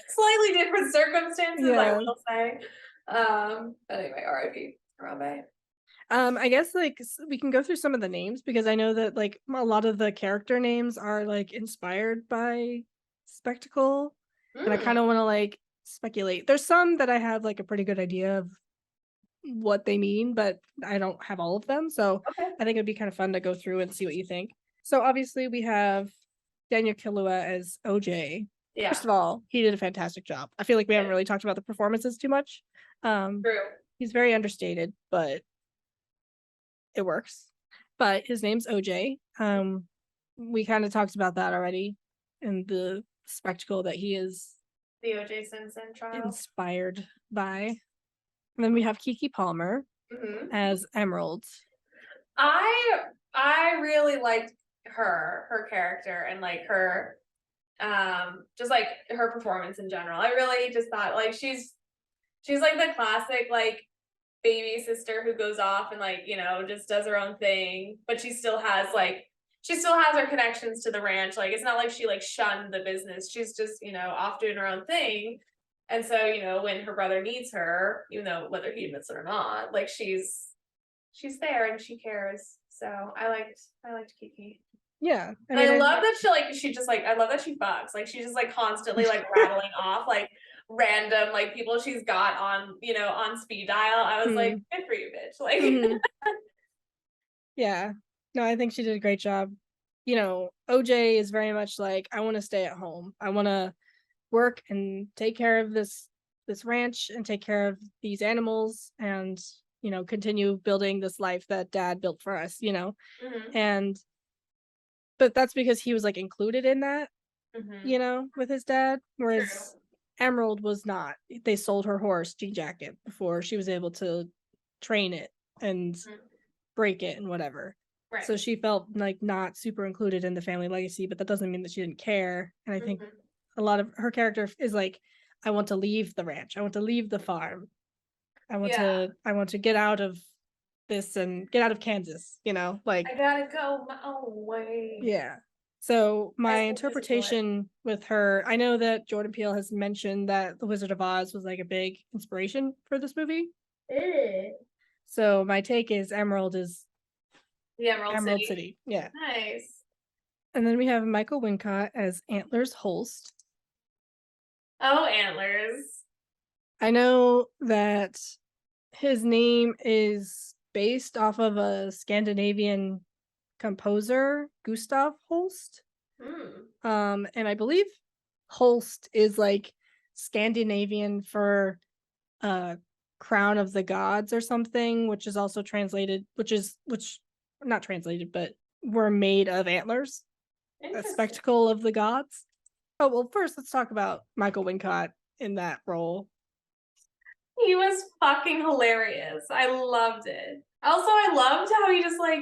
Slightly different circumstances, I yeah. will say. But anyway, R.I.P. Harambe. I guess like we can go through some of the names because I know that like a lot of the character names are like inspired by Spectacle, and I kind Mm, of want to like speculate. There's some that I have like a pretty good idea of what they mean, but I don't have all of them. So okay. I think it'd be kind of fun to go through and see what you think. So obviously we have Daniel Kaluuya as OJ. Yeah, First of all, he did a fantastic job. I feel like we haven't good. really talked about the performances too much. True. He's very understated, but it works. But his name's OJ. We kind of talked about that already in the spectacle that he is The O.J. Simpson trial. inspired by. And then we have Kiki Palmer Hmm. as Emerald. I really liked her character and like her just like her performance in general. I really just thought like she's like the classic like baby sister who goes off and like just does her own thing, but she still has her connections to the ranch. Like it's not like she like shunned the business. She's just off doing her own thing. And so when her brother needs her, even though whether he admits it or not, like she's there and she cares. So I liked Kiki. Yeah, I And mean, I love that she just like I love that she fucks. Like she's just like constantly like rattling off like random like people she's got on speed dial. I was like, mm, good for you, bitch. Like mhm. Yeah, no, I think she did a great job. OJ is very much like, I want to stay at home. I want to work and take care of this ranch and take care of these animals and continue building this life that dad built for us. mhm, And but that's because he was like included in that, mhm. with his dad, True. whereas Emerald was not. They sold her horse Jean Jacket before she was able to train it and Mhm. break it and whatever. Right. So she felt like not super included in the family legacy, but that doesn't mean that she didn't care. And I think Mhm. a lot of her character is like, I want to leave the ranch. I want to leave the farm. Yeah. I want to get out of this and get out of Kansas, like I gotta go my own way. yeah. So I my still listen to it. interpretation with her, I know that Jordan Peele has mentioned that The Wizard of Oz was like a big inspiration for this movie. Eh. So my take is Emerald is The Emerald Emerald City. City. Yeah. Nice. And then we have Michael Wincott as Antlers Holst. Oh, antlers. I know that his name is based off of a Scandinavian composer, Gustav Holst. Hmm. And I believe Holst is like Scandinavian for crown of the gods or something, which is also translated, which not translated, but were made of antlers, a Interesting. spectacle of the gods. Oh well, first let's talk about Michael Wincott in that role. He was fucking hilarious. I loved it. Also, I loved how he just like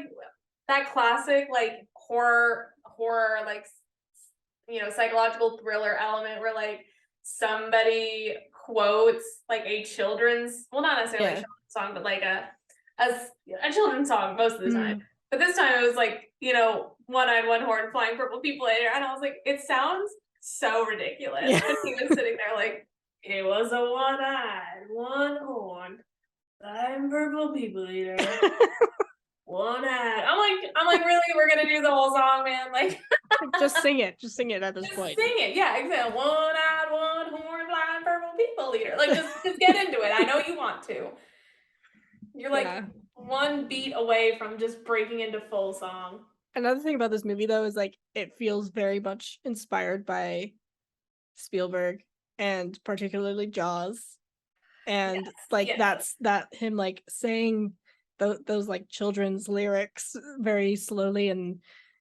that classic like horror like psychological thriller element where like somebody quotes like a children's not necessarily a Yeah. children's song but like a children's song most of the time. Mm. But this time it was like one-eyed one horn flying purple people in and I was like it sounds so ridiculous Yeah. and he was sitting there like it was a one-eyed one horn flying purple people eater. one ad. I'm like, really? We're gonna do the whole song, man? Like, Just sing it. Just sing it at this just point. sing it. Yeah, exactly. One ad, one horn, blind, purple people eater. Like, just get into it. I know you want to. You're like Yeah. one beat away from just breaking into full song. Another thing about this movie though is like it feels very much inspired by Spielberg and particularly Jaws. And Yes, like yes, that him like saying those like children's lyrics very slowly and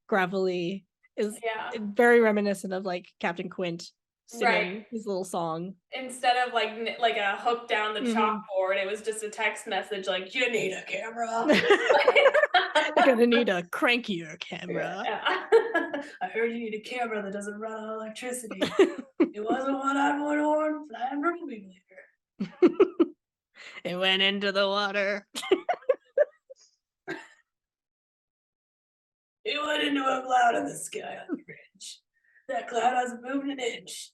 gravelly is yeah. very reminiscent of like Captain Quint Right. singing his little song. Instead of like like a hook down the Mhm. chalkboard, it was just a text message like, "You need a camera." You're gonna need a crankier camera. Yeah. I heard you need a camera that doesn't run on electricity. It wasn't one on one horn, flying purple people eater. It went into the water. It went into a cloud in the sky on the ridge. That cloud hasn't moved an inch.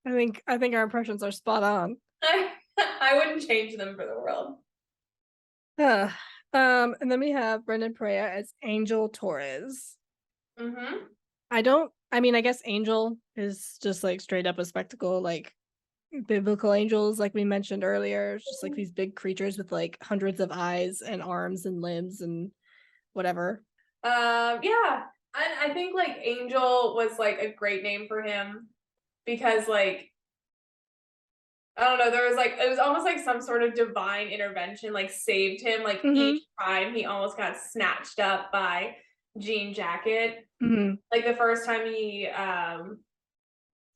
I think our impressions are spot on. I wouldn't change them for the world. Uh, and then we have Brendan Perea as Angel Torres. Mm-hmm. I mean, I guess Angel is just like straight up a spectacle, like biblical angels, like we mentioned earlier. It's just like these big creatures with like hundreds of eyes and arms and limbs and whatever. Yeah. I think like Angel was like a great name for him because like I don't know, there was like it was almost like some sort of divine intervention like saved him like Hmm. each time he almost got snatched up by Jean Jacket. Hmm. Like the first time he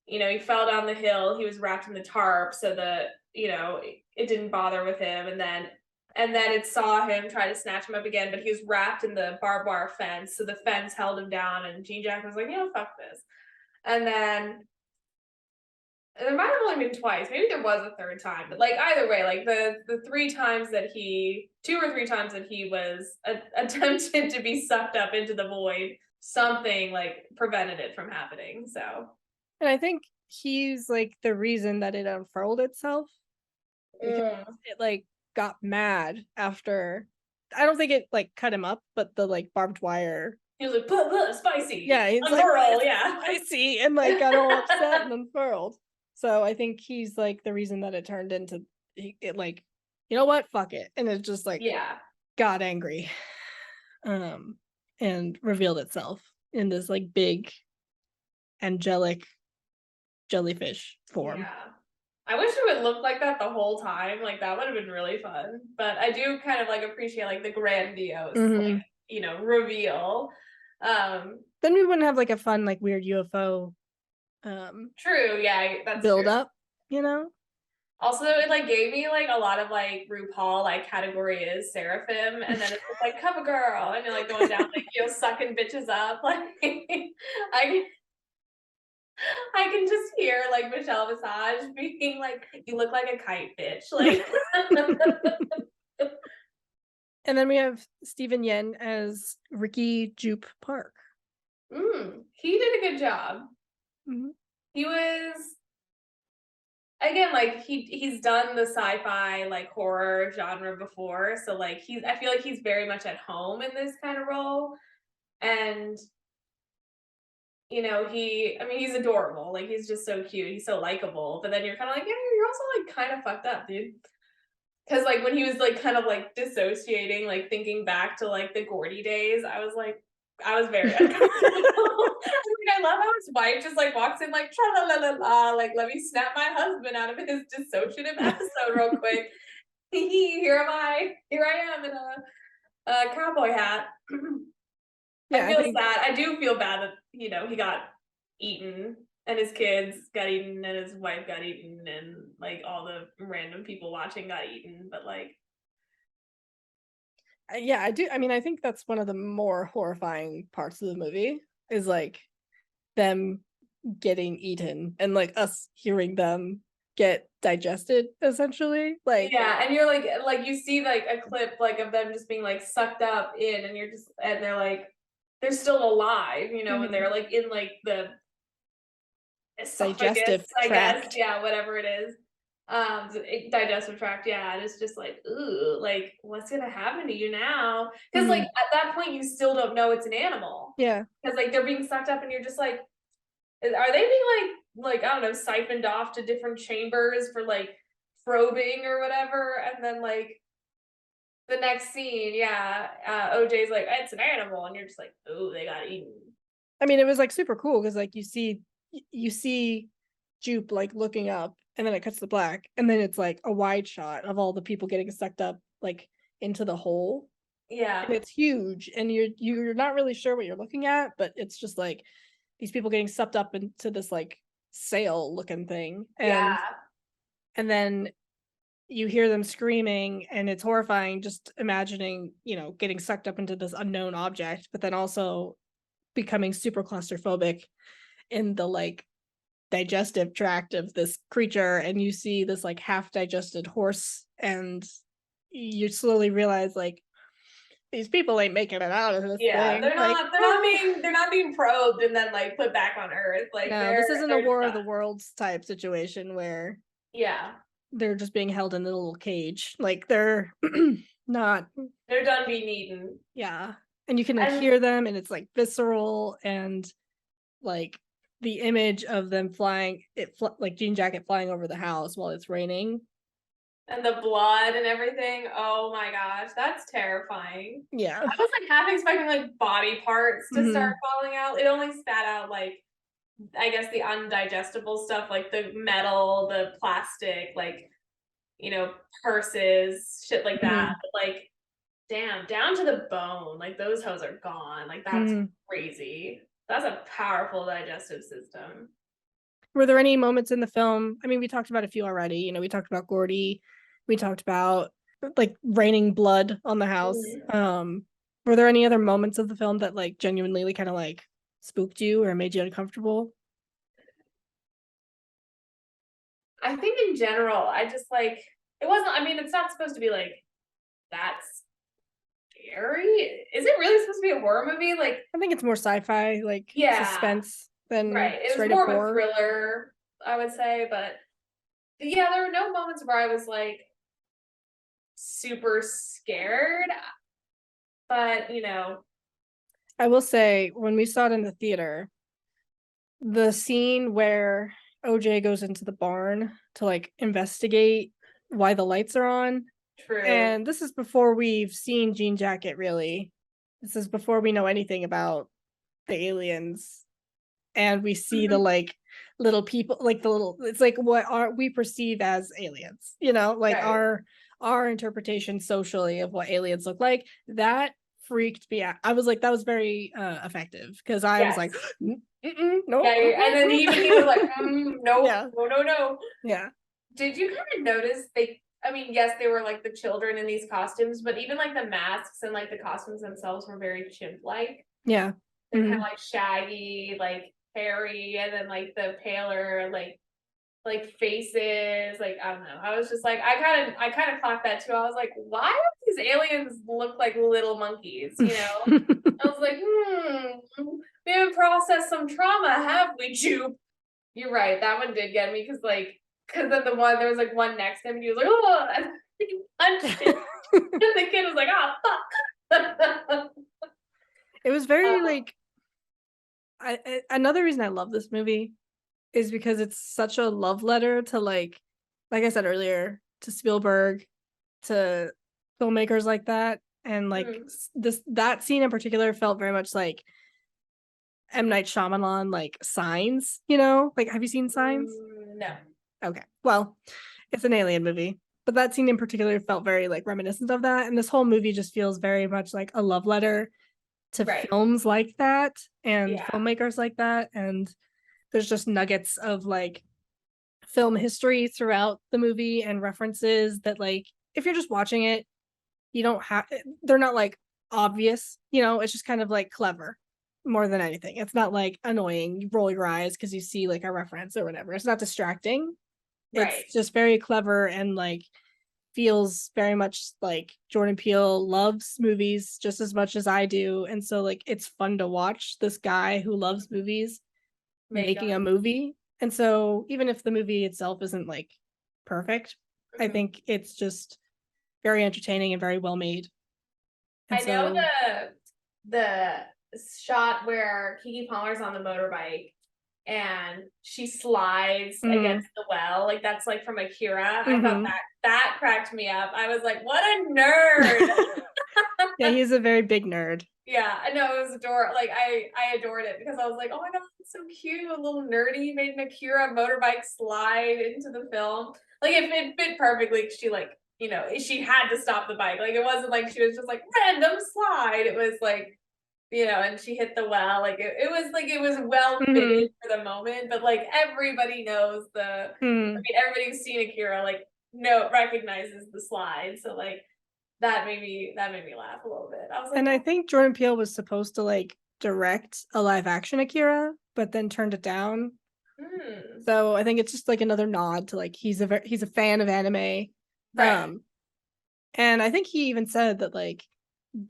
he fell down the hill, he was wrapped in the tarp so that, it didn't bother with him and then it saw him try to snatch him up again, but he was wrapped in the barbed wire fence, so the fence held him down and Jean Jacket was like, fuck this. And then there might have only been twice. Maybe there was a third time, but like either way, like the three times that two or three times that he was attempted to be sucked up into the void, something like prevented it from happening. So And I think he's like the reason that it unfurled itself because it like got mad after. I don't think it like cut him up, but the like barbed wire. he was like, blah, spicy. Yeah, he's like, unfurl, "It's yeah. spicy," and like got all upset and unfurled. So I think he's like the reason that it turned into it like, you know what, fuck it, and it just like Yeah. got angry, and revealed itself in this like big angelic jellyfish form. Yeah. I wish it would look like that the whole time. Like that would have been really fun. But I do kind of like appreciate like the grandiose Mhm. reveal. Then we wouldn't have like a fun like weird UFO True, yeah, that's build true. up, you know? Also, it like gave me like a lot of like RuPaul like category is Seraphim, and then it's just like cover girl, and you're like going down like sucking bitches up. Like I I can just hear like Michelle Visage being like, "You look like a kite, bitch." Like, And then we have Stephen Yen as Ricky Jupe Park. he did a good job. Mhm. He was again like he's done the sci-fi like horror genre before, so like I feel like he's very much at home in this kind of role, and he's adorable. Like he's just so cute. He's so likable. But then you're kind of like, yeah, you're also like kind of fucked up, dude. Because like when he was like kind of like dissociating, like thinking back to like the Gordy days, I was very uncomfortable. I love how his wife just like walks in like tra la la la la, like let me snap my husband out of his dissociative episode real quick. Here I am in a cowboy hat. Yeah, I feel sad. I do feel bad that he got eaten and his kids got eaten and his wife got eaten and like all the random people watching got eaten. But like, yeah, I do. I mean, I think that's one of the more horrifying parts of the movie is like them getting eaten and like us hearing them get digested essentially. Like, yeah, and you're like you see like a clip like of them just being like sucked up in, and they're like they're still alive, and they're like in like the esophagus, digestive I guess, tract. yeah, whatever it is. Digestive tract, yeah, and it's just like, ooh, like, what's gonna happen to you now? Because like, Mhm. at that point, you still don't know it's an animal. Yeah. Because like, they're being sucked up and you're just like, are they being I don't know, siphoned off to different chambers for, like, probing or whatever? And then, like, the next scene, yeah, OJ's like, "It's an animal," and you're just like, "Ooh, they got eaten." I mean, it was like super cool because like you see Jupe like looking up and then it cuts to black and then it's like a wide shot of all the people getting sucked up like into the hole. And Yeah. it's huge and you're not really sure what you're looking at, but it's just like these people getting sucked up into this like sail looking thing. Yeah. And then you hear them screaming and it's horrifying just imagining, getting sucked up into this unknown object, but then also becoming super claustrophobic in the like digestive tract of this creature and you see this like half digested horse and you slowly realize like these people ain't making it out of this Yeah, thing like they're not being probed and then, like, put back on Earth, like, no, this isn't a they're war of done. the worlds type situation where Yeah, they're just being held in a little cage like they're not. they're done being eaten. Yeah, and you can like And hear them and it's like visceral and like the image of them flying like Jean Jacket flying over the house while it's raining. the blood and everything, oh my gosh, that's terrifying. Yeah. I was, like, half expecting, like, body parts to start Mhm. falling out. It only spat out, like, I guess the undigestible stuff, like the metal, the plastic, like, you know, purses, shit like that. Mhm. But like, damn, down to the bone, like those hoes are gone. Like that's Mhm. crazy. That's a powerful digestive system. Were there any moments in the film? I mean, we talked about a few already. We talked about Gordy. We talked about like raining blood on the house. Mhm. Were there any other moments of the film that like genuinely kind of like spooked you or made you uncomfortable? I think in general, I just like it wasn't. I mean, it's not supposed to be like that scary. Is it really supposed to be a horror movie? Like, I think it's more sci-fi, like yeah, suspense than right. It was straight up more of a horror. thriller, I would say. But yeah, there were no moments where I was like super scared. But I will say when we saw it in the theater, the scene where OJ goes into the barn to like investigate why the lights are on. true. And this is before we've seen Jean Jacket really. This is before we know anything about the aliens. And we see the Mhm. like little people, like the little it's like what are we perceive as aliens, like Right. our interpretation socially of what aliens look like. That freaked me out. I was like, that was very effective because I was like, Yes. no, Yeah, and then even he was like, "Nope, yeah, no, no, no." yeah, Did you kind of notice I mean, yes, they were like the children in these costumes, but even like the masks and like the costumes themselves were very chimp-like. yeah. They're kind of Mhm. like shaggy, like hairy, and then like the paler, like faces. Like I don't know. I was just like, I kind of clocked that too. I was like, why do these aliens look like little monkeys? I was like, we haven't processed some trauma, have we, Jupe? You're right. That one did get me because then there was like one next to him and he was like, oh, and he punched it. And the kid was like, oh, fuck. It was very Uh, like another reason I love this movie is because it's such a love letter to like I said earlier, to Spielberg, to filmmakers like that. And like mm, that scene in particular felt very much like M. Night Shyamalan, like Signs, Like, have you seen Signs? no. Okay. Well, it's an alien movie. But that scene in particular felt very like reminiscent of that. And this whole movie just feels very much like a love letter to Right. films like that and Yeah. filmmakers like that. And there's just nuggets of like film history throughout the movie and references that like if you're just watching it, you don't have they're not like obvious, it's just kind of like clever more than anything. It's not like annoying. You roll your eyes because you see like a reference or whatever. It's not distracting. It's Right. just very clever and like feels very much like Jordan Peele loves movies just as much as I do. And so like it's fun to watch this guy who loves movies Make making a them. movie. And so even if the movie itself isn't like perfect. I Mhm. think it's just very entertaining and very well made. And I know so, the shot where Kiki Palmer's on the motorbike and she slides mhm, against the well, like that's like from Akira. I thought mhm. that cracked me up. I was like, what a nerd. Yeah, he's a very big nerd. Yeah, I know it was adorable. Like I adored it because I was like, oh my god, it's so cute, a little nerdy made an Akira motorbike slide into the film. Like it fit perfectly. 'Cause she like, you know, she had to stop the bike. Like it wasn't like she was just like random slide. It was like, you know, and she hit the well. Like it was like it was well Mhm, fitted for the moment. But like everybody knows I mhm. mean, everybody who's seen Akira like no recognizes the slide. So like that made me laugh a little bit. I was like, And I oh, think Jordan Peele was supposed to like direct a live action Akira, but then turned it down. hmm. So I think it's just like another nod to like he's a fan of anime. Right. Um and I think he even said that like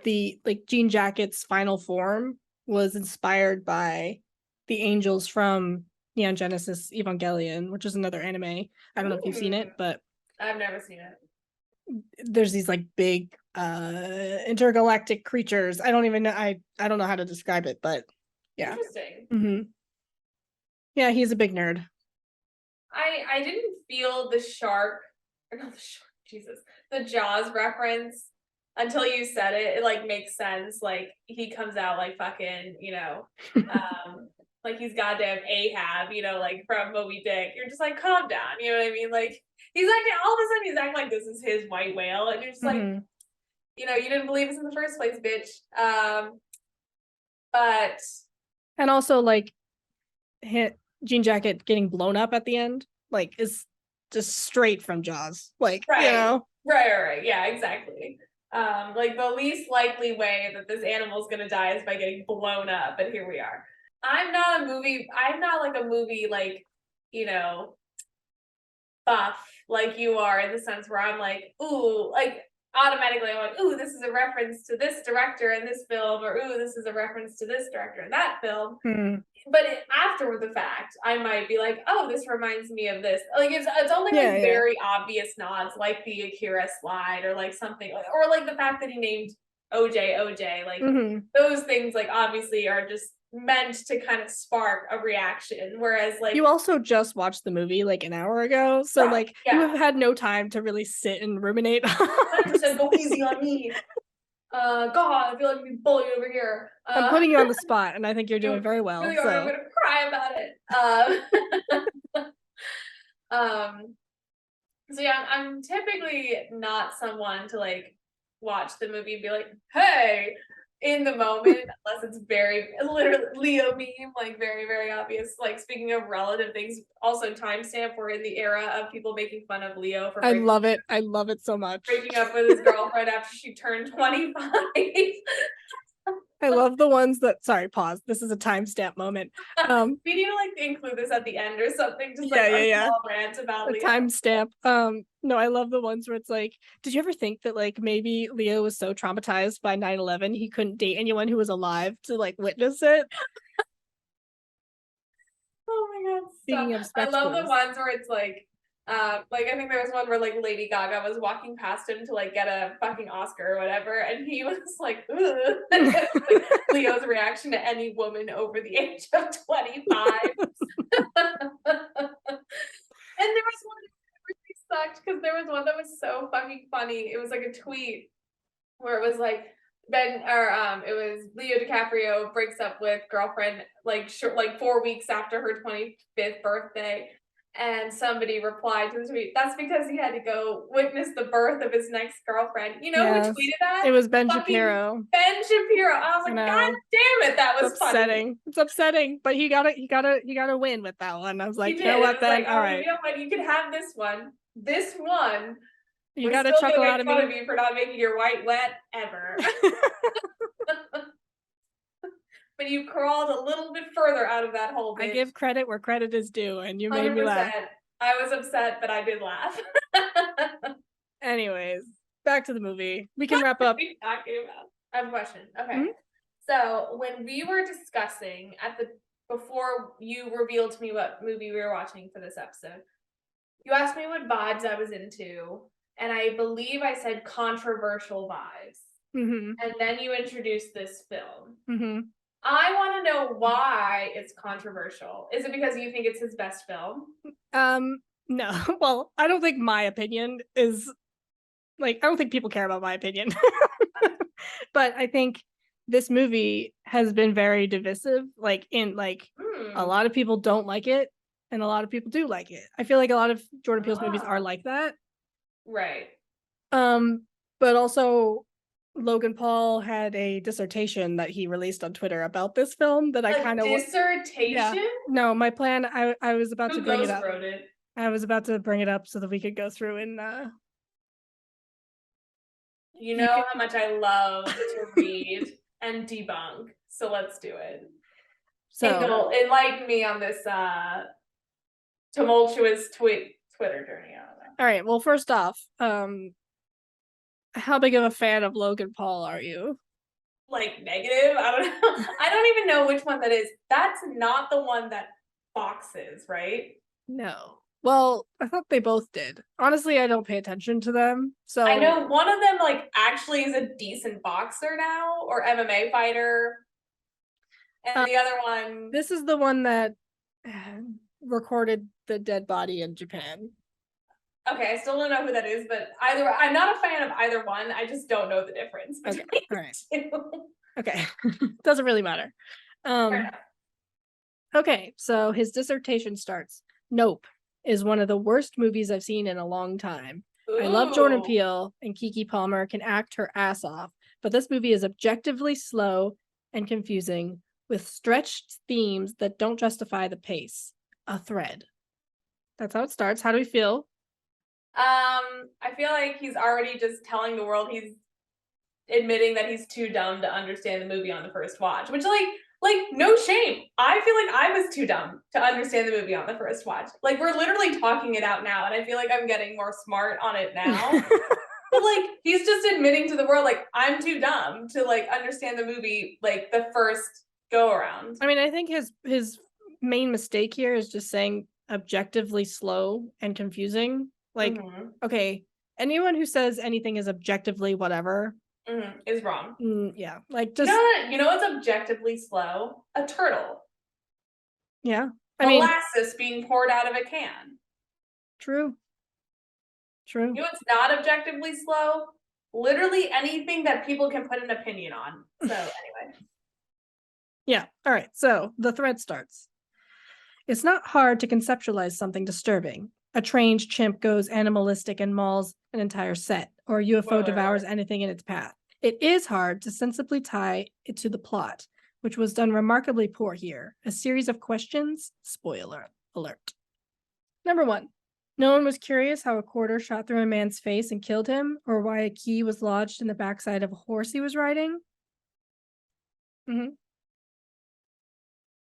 the like Jean Jacket's final form was inspired by the angels from Neon Genesis Evangelion, which is another anime. I don't know if you've seen Mm, it, but I've never seen it. there's these like big intergalactic creatures. I don't even know I don't know how to describe it, but yeah. Interesting. Hmm. Yeah, he's a big nerd. I didn't feel the shark or not the shark, Jesus, the Jaws reference until you said it. It like makes sense. Like he comes out like fucking, you know, like he's goddamn Ahab, you know, like from Moby Dick. You're just like, calm down, you know what I mean? Like he's acting all of a sudden he's acting like this is his white whale, and you're just like, Hmm. you know, you didn't believe us in the first place, bitch. But And also like Jean Jacket getting blown up at the end, like is just straight from Jaws. Like, you right. know. Right. Yeah, exactly. Like the least likely way that this animal is gonna die is by getting blown up, but here we are. I'm not like a movie like, you know, buff like you are in the sense where I'm like, ooh, like automatically I'm like, ooh, this is a reference to this director in this film, or ooh, this is a reference to this director in that film. Hmm. But after the fact, I might be like, oh, this reminds me of this. Like it's only Yeah, like yeah. very obvious nods, like the Akira slide, or like something, or like the fact that he named OJ. Like Hmm. those things, like obviously are just meant to kind of spark a reaction. Whereas like, You also just watched the movie like an hour ago, so right, like you yeah, have had no time to really sit and ruminate on 100% go this. easy on me. God, I feel like I'm bullied over here. I'm putting you on the spot, and I think you're doing You very well. really are. I'm So, gonna cry about it. Um, So yeah, I'm typically not someone to like watch the movie and be like, hey, in the moment, unless it's very literally Leo meme, like very, very obvious. Like speaking of relative things, also timestamp, we're in the era of people making fun of Leo for I love it. I love it so much. breaking up with his girlfriend after she turned 25. I love the ones that. Sorry, pause. This is a timestamp moment. We need to like include this at the end or something, just like Yeah, yeah, our yeah. small rant about A Leo. timestamp. No, I love the ones where it's like, did you ever think that like maybe Leo was so traumatized by 9/11 he couldn't date anyone who was alive to like witness it? Oh my god, stop. Speaking of I love the spectacles. ones where it's like I think there was one where like Lady Gaga was walking past him to like get a fucking Oscar or whatever, and he was like, ugh. Like Leo's reaction to any woman over the age of 25. And there was one that really sucked because there was one that was so fucking funny. It was like a tweet where it was like it was Leo DiCaprio breaks up with girlfriend like 4 weeks after her 25th birthday, and somebody replied to the tweet, that's because he had to go witness the birth of his next girlfriend. You know who Yes. tweeted that? It was Ben Fucking Shapiro. Ben Shapiro. I was I like, god know. damn it, that It's was funny. upsetting. It's upsetting. But he got to win with that one. I was He like, you know did. It what was like, then? All oh, right. you know what, you can have this one. This one, You we're got a still gonna chuckle out make of fun me. of you for not making your white wet ever. But you crawled a little bit further out of that hole, I bitch. give credit where credit is due, and you made me laugh. 100%. I was upset, but I did laugh. Anyways, back to the movie. We can What wrap are up. we talking about? I have a question. Okay. Mhm. So when we were discussing before you revealed to me what movie we were watching for this episode, You asked me what vibes I was into, and I believe I said controversial vibes. Mm-hmm. And then you introduced this film. Mm-hmm. I want to know why it's controversial. Is it because you think it's his best film? No. Well, I don't think my opinion is like I don't think people care about my opinion. But I think this movie has been very divisive. Like in like a Hmm. lot of people don't like it and a lot of people do like it. I feel like a lot of Jordan Peele's movies Ah, are like that. right. Um, but also Logan Paul had a dissertation that he released on Twitter about this film that I A kind of yeah. dissertation? No, my plan I was about to Who bring it ghost up. wrote it? I was about to bring it up so that we could go through and You you know could how much I love to read and debunk. So let's do it. so Enlighten me on this tumultuous Twitter journey. I don't know. all right, well first off, how big of a fan of Logan Paul are you? Like negative. I don't know. I don't even know which one that is. That's not the one that boxes, right? No. Well, I thought they both did. Honestly, I don't pay attention to them. I So know one of them like actually is a decent boxer now or MMA fighter, and uh, the other one. this is the one that recorded the dead body in Japan. Okay, I still don't know who that is, but either I'm not a fan of either one. I just don't know the difference Okay. between All right. the two. Okay. Doesn't really matter. Fair Okay, so his dissertation starts. Nope is one of the worst movies I've seen in a long time. I love Jordan enough. Ooh. Peele and Kiki Palmer can act her ass off, but this movie is objectively slow and confusing with stretched themes that don't justify the pace. A thread. That's how it starts. How do we feel? I feel like he's already just telling the world he's admitting that he's too dumb to understand the movie on the first watch, which like no shame. I feel like I was too dumb to understand the movie on the first watch. Like we're literally talking it out now, and I feel like I'm getting more smart on it now. But like he's just admitting to the world like I'm too dumb to like understand the movie like the first go around. I mean, I think his main mistake here is just saying objectively slow and confusing. Like, Mm-hmm. okay, anyone who says anything is objectively whatever, Mm-hmm. Is wrong. yeah, like You just know you know what's objectively slow? A turtle. yeah. I mean, Molasses being poured out of a can. true, You true. know what's not objectively slow? Literally anything that people can put an opinion on. So anyway. Yeah. All right. So the thread starts. It's not hard to conceptualize something disturbing. A trained chimp goes animalistic and mauls an entire set, or a UFO devours anything in its path. It is hard to sensibly tie it to the plot, which was done remarkably poor here. A series of questions. Spoiler alert. Number one. No one was curious how a quarter shot through a man's face and killed him, or why a key was lodged in the backside of a horse he was riding. Mm-hmm.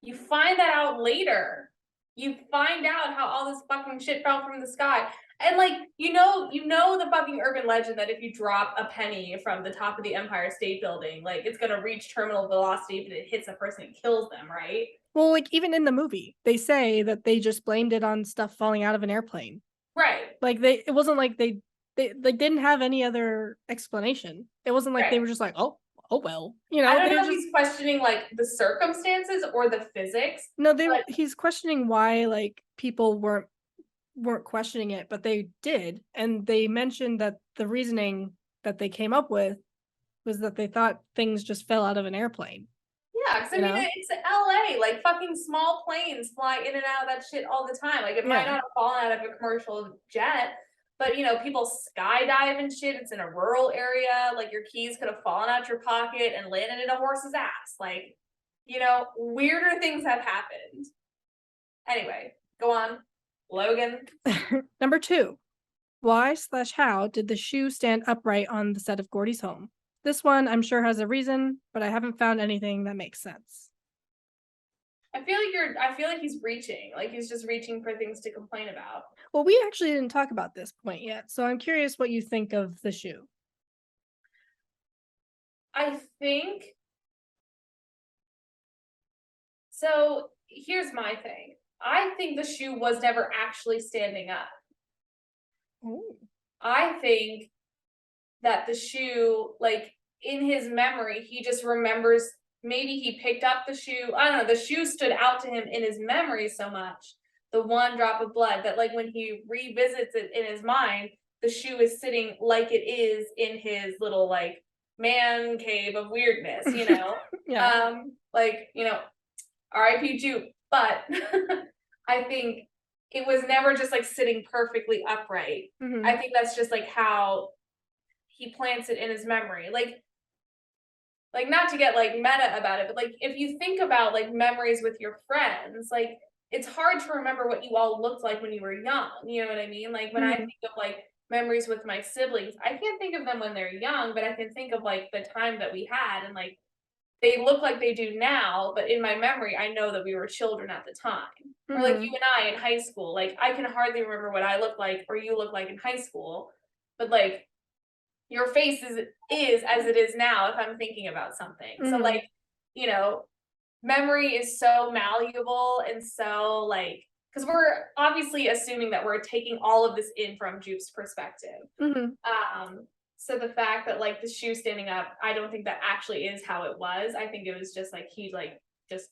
You find that out later. You find out how all this fucking shit fell from the sky. And like, you know the fucking urban legend that if you drop a penny from the top of the Empire State Building, like it's gonna reach terminal velocity, but it hits a person and kills them, right? Well, like even in the movie, they say that they just blamed it on stuff falling out of an airplane. Right. Like it wasn't like they didn't have any other explanation. It wasn't like they Right. were just like, oh well, you know. I don't They know were if just he's questioning like the circumstances or the physics, no. but He's questioning why like people weren't questioning it, but they did, and they mentioned that the reasoning that they came up with was that they thought things just fell out of an airplane. yeah, because I You mean, know? it's LA. Like fucking small planes fly in and out of that shit all the time. Like it might Yeah. not have fallen out of a commercial jet, but you know, people skydive and shit. It's in a rural area. Like your keys could have fallen out your pocket and landed in a horse's ass. Like, you know, weirder things have happened. Anyway, go on, Logan. Number two. Why/how did the shoe stand upright on the set of Gordy's home? This one I'm sure has a reason, but I haven't found anything that makes sense. I feel like he's reaching. Like he's just reaching for things to complain about. Well, we actually didn't talk about this point yet, so I'm curious what you think of the shoe. I think so. Here's my thing. I think the shoe was never actually standing up. Ooh. I think that the shoe, like, in his memory, he just remembers maybe he picked up the shoe. I don't know, the shoe stood out to him in his memory so much, the one drop of blood, that like when he revisits it in his mind, the shoe is sitting like it is in his little like man cave of weirdness, you know? Yeah. Like, you know, R.I.P. Jupe. But I think it was never just like sitting perfectly upright. Mhm. I think that's just like how he plants it in his memory. Like not to get like meta about it, but like if you think about like memories with your friends, like it's hard to remember what you all looked like when you were young. You know what I mean? Like when I Mhm. think of like memories with my siblings, I can't think of them when they're young, but I can think of like the time that we had, and like they look like they do now, but in my memory, I know that we were children at the time. Or like you Mhm. and I in high school, like I can hardly remember what I look like or you look like in high school, but like your face is as it is now if I'm thinking about something. So Mhm. like, you know, memory is so malleable and so like because we're obviously assuming that we're taking all of this in from Jupe's perspective. Mhm. So the fact that like the shoe standing up, I don't think that actually is how it was. I think it was just like he like just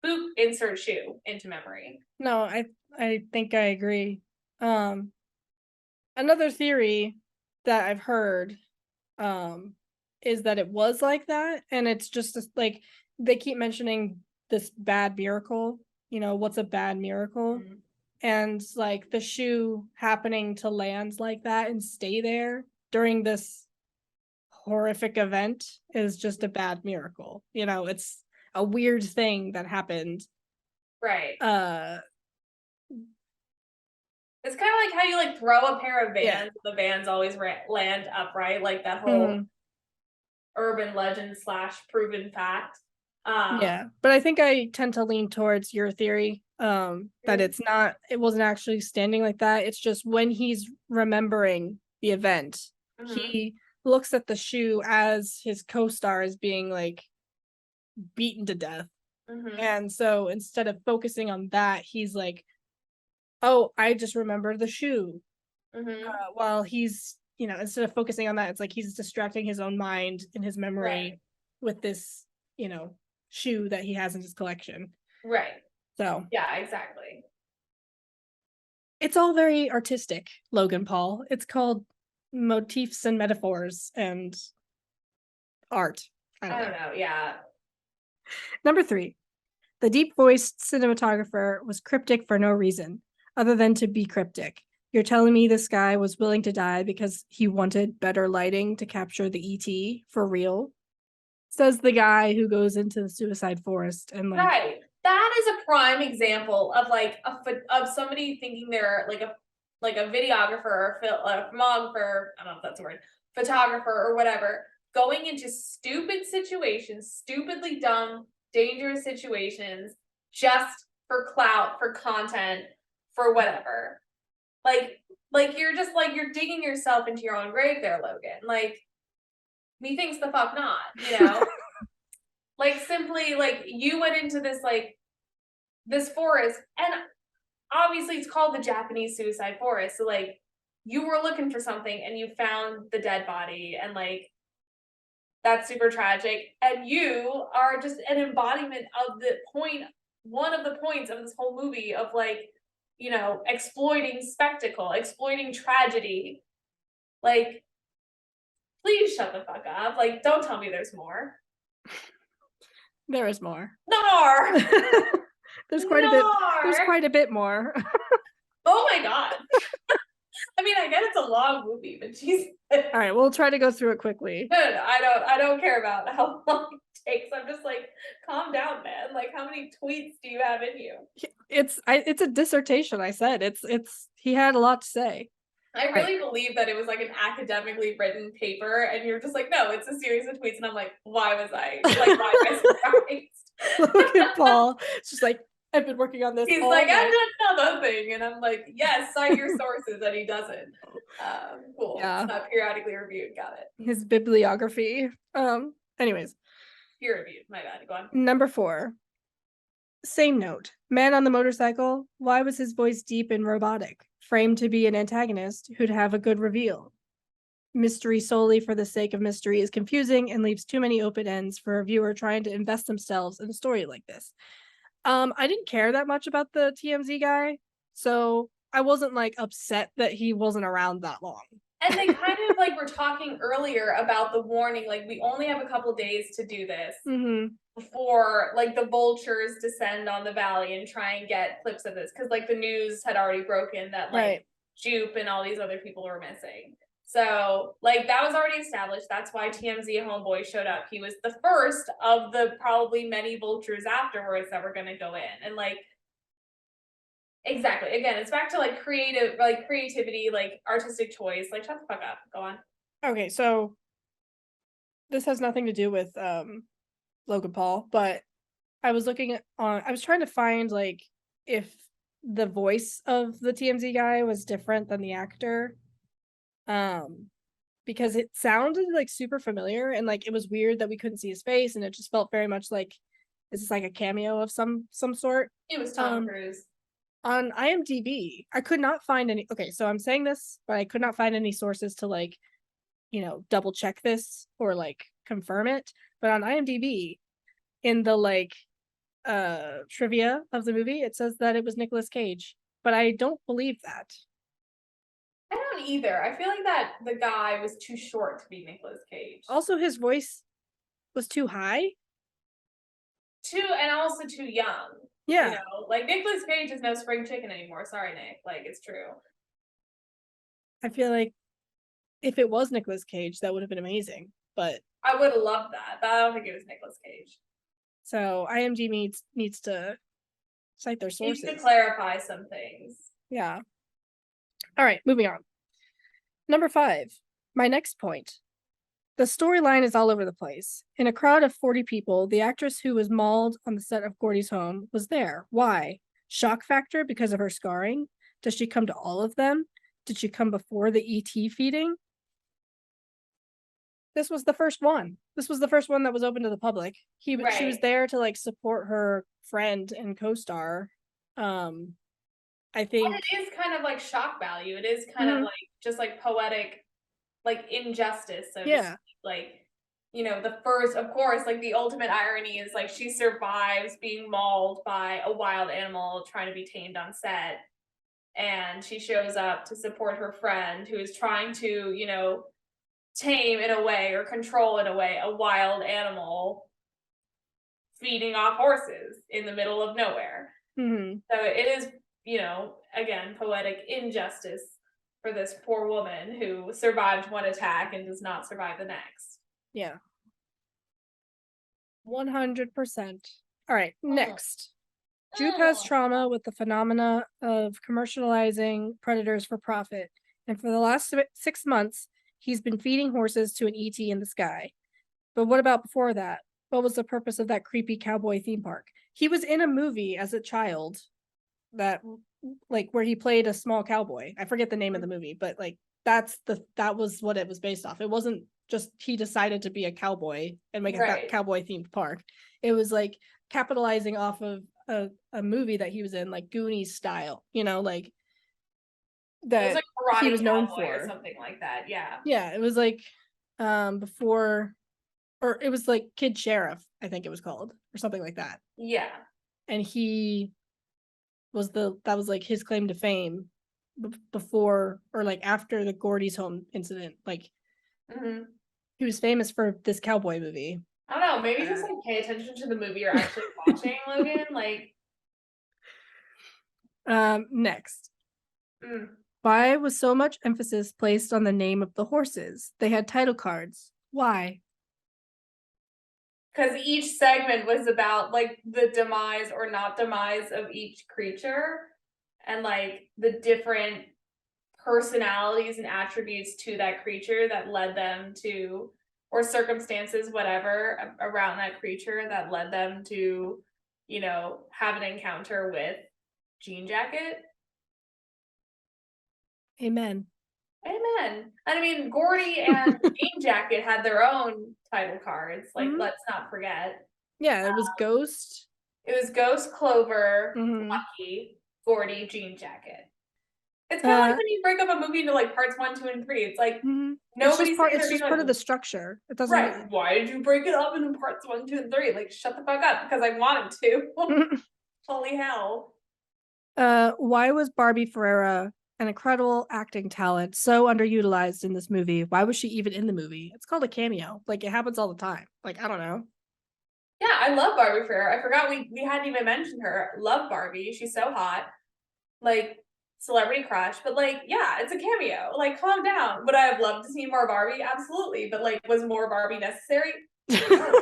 boop insert shoe into memory. No, I think I agree. Um, Another theory that I've heard um is that it was like that, and it's just like they keep mentioning this bad miracle. What's a bad miracle? Mhm. And like the shoe happening to land like that and stay there during this horrific event is just a bad miracle. It's a weird thing that happened. Right. Uh It's kind of like how you like throw a pair of yeah. Vans, the Vans always land upright, like that whole Mhm. urban legend slash proven fact. Um, Yeah, but I think I tend to lean towards your theory, that mm, it wasn't actually standing like that. It's just when he's remembering the event, mhm, he looks at the shoe as his co-star is being like beaten to death. mhm, And so instead of focusing on that, he's like, "Oh, I just remember the shoe." mhm, While instead of focusing on that, it's like he's distracting his own mind in his right, memory with this, shoe that he has in his collection. right. So Yeah, exactly. it's all very artistic, Logan Paul. It's called motifs and metaphors and art. I don't I don't know. know. Yeah. Number 3, the deep voiced cinematographer was cryptic for no reason other than to be cryptic. You're telling me this guy was willing to die because he wanted better lighting to capture the ET for real? Says the guy who goes into the suicide forest and like, Right. That is a prime example of like of somebody thinking they're like a videographer or a filmographer. I don't know if that's a word, photographer or whatever, going into stupid situations, stupidly dumb, dangerous situations, just for clout, for content, for whatever. Like, like you're just like you're digging yourself into your own grave there, Logan. Like, methinks the fuck not, you know? Like simply like you went into this forest, and obviously it's called the Japanese suicide forest, so like you were looking for something and you found the dead body, and like that's super tragic, and you are just an embodiment of the point, one of the points of this whole movie of like, you know, exploiting spectacle, exploiting tragedy. Like, please shut the fuck up, like don't tell me there's more. there is more. Nar. there's quite a bit there's Nar. quite a bit more. Oh my god. I mean, I get it's a long movie, but Jesus. All right, we'll try to go through it quickly. No, I don't care about how long it takes. I'm just like, calm down, man. Like, how many tweets do you have in you? It's a dissertation. I said it's he had a lot to say. I All right. really believe that it was like an academically written paper, and you're just like, no, it's a series of tweets, and I'm like, why was I like, why am I surprised? Logan Paul. It's just like I've been working on this He's all like, night. I've done nothing, and I'm like, yes, cite your sources, and he doesn't. Cool. It's Yeah, not periodically reviewed. Got it. his bibliography. Anyways, Peer reviewed. My bad. Go on. number 4. Same note. Man on the motorcycle. Why was his voice deep and robotic? framed to be an antagonist who'd have a good reveal. Mystery solely for the sake of mystery is confusing and leaves too many open ends for a viewer trying to invest themselves in a story like this. I didn't care that much about the TMZ guy, so I wasn't like upset that he wasn't around that long. And they kind of like were talking earlier about the warning, like we only have a couple days to do this before like the vultures descend on the valley and try and get clips of this, because like the news had already broken that like Right. Jupe and all these other people were missing. So like that was already established. That's why TMZ Homeboy showed up. He was the first of the probably many vultures afterwards that were gonna go in. And like exactly. Again, it's back to like creativity, like artistic choice. Like shut the fuck up. Go on. Okay, so this has nothing to do with Logan Paul, but I was I was trying to find like if the voice of the TMZ guy was different than the actor. Because it sounded like super familiar and like it was weird that we couldn't see his face and it just felt very much like this is like a cameo of some sort. It was Tom Cruise. On IMDb, I could not find any. Okay, so I'm saying this, but I could not find any sources to like, double check this or like confirm it. But on IMDb, in the like trivia of the movie, it says that it was Nicolas Cage, but I don't believe that. I don't either. I feel like that the guy was too short to be Nicolas Cage. Also, his voice was too high. And also too young. Yeah. You know, like Nicolas Cage is no spring chicken anymore. Sorry, Nick. Like it's true. I feel like if it was Nicolas Cage, that would have been amazing. But I would have loved that, but I don't think it was Nicolas Cage. So IMDb needs to cite their sources. Needs to clarify some things. Yeah. All right, moving on. Number 5, my next point. The storyline is all over the place. In a crowd of 40 people, the actress who was mauled on the set of Gordy's home was there. Why? Shock factor because of her scarring? Does she come to all of them? Did she come before the ET feeding? This was the first one. This was the first one that was open to the public. She was there to like support her friend and co-star. I think and it is kind of like shock value. It is kind of like just like poetic, like injustice. So yeah, like the first, of course, like the ultimate irony is like she survives being mauled by a wild animal trying to be tamed on set, and she shows up to support her friend who is trying to tame in a way or control in a way a wild animal feeding off horses in the middle of nowhere. So it is again, poetic injustice for this poor woman who survived one attack and does not survive the next. Yeah. 100%. All right, next. Jupe has trauma with the phenomena of commercializing predators for profit. And for the last 6 months, he's been feeding horses to an ET in the sky. But what about before that? What was the purpose of that creepy cowboy theme park? He was in a movie as a child that like where he played a small cowboy. I forget the name of the movie, but like that was what it was based off. It wasn't just he decided to be a cowboy and make a cowboy themed park. It was like capitalizing off of a movie that he was in, like Goonies style, like that it was like he was known for or something like that. Yeah, it was like before, or it was like Kid Sheriff, I think it was called, or something like that. Yeah. And he was that was like his claim to fame before or like after the Gordy's home incident. Like he was famous for this cowboy movie. I don't know, maybe just like pay attention to the movie you're actually watching, Logan. Like next. Why was so much emphasis placed on the name of the horses? They had title cards. Why? Because each segment was about like the demise or not demise of each creature and like the different personalities and attributes to that creature that led them to, or circumstances, whatever, around that creature that led them to, have an encounter with Jean Jacket. Amen. Amen. And I mean, Gordy and Jean Jacket had their own title cards. Like, let's not forget. Yeah, it was Ghost. It was Ghost, Clover, Lucky, Gordy, Jean Jacket. It's kind of like Uh, when you break up a movie into like parts 1, 2, and 3. It's like mhm. nobody's saying It's they're just gonna part of the like, structure. It doesn't. right. Why did you break it up into parts 1, 2, and 3? Like, shut the fuck up because I wanted to. Holy hell. Why was Barbie Ferreira, an incredible acting talent, so underutilized in this movie? Why was she even in the movie? It's called a cameo. Like it happens all the time. Like I don't know. Yeah, I love Barbie Ferrer. I forgot we hadn't even mentioned her. Love Barbie. She's so hot. Like celebrity crush. But like, yeah, it's a cameo. Like, calm down. Would I have loved to see more Barbie? Absolutely. But like, was more Barbie necessary? No.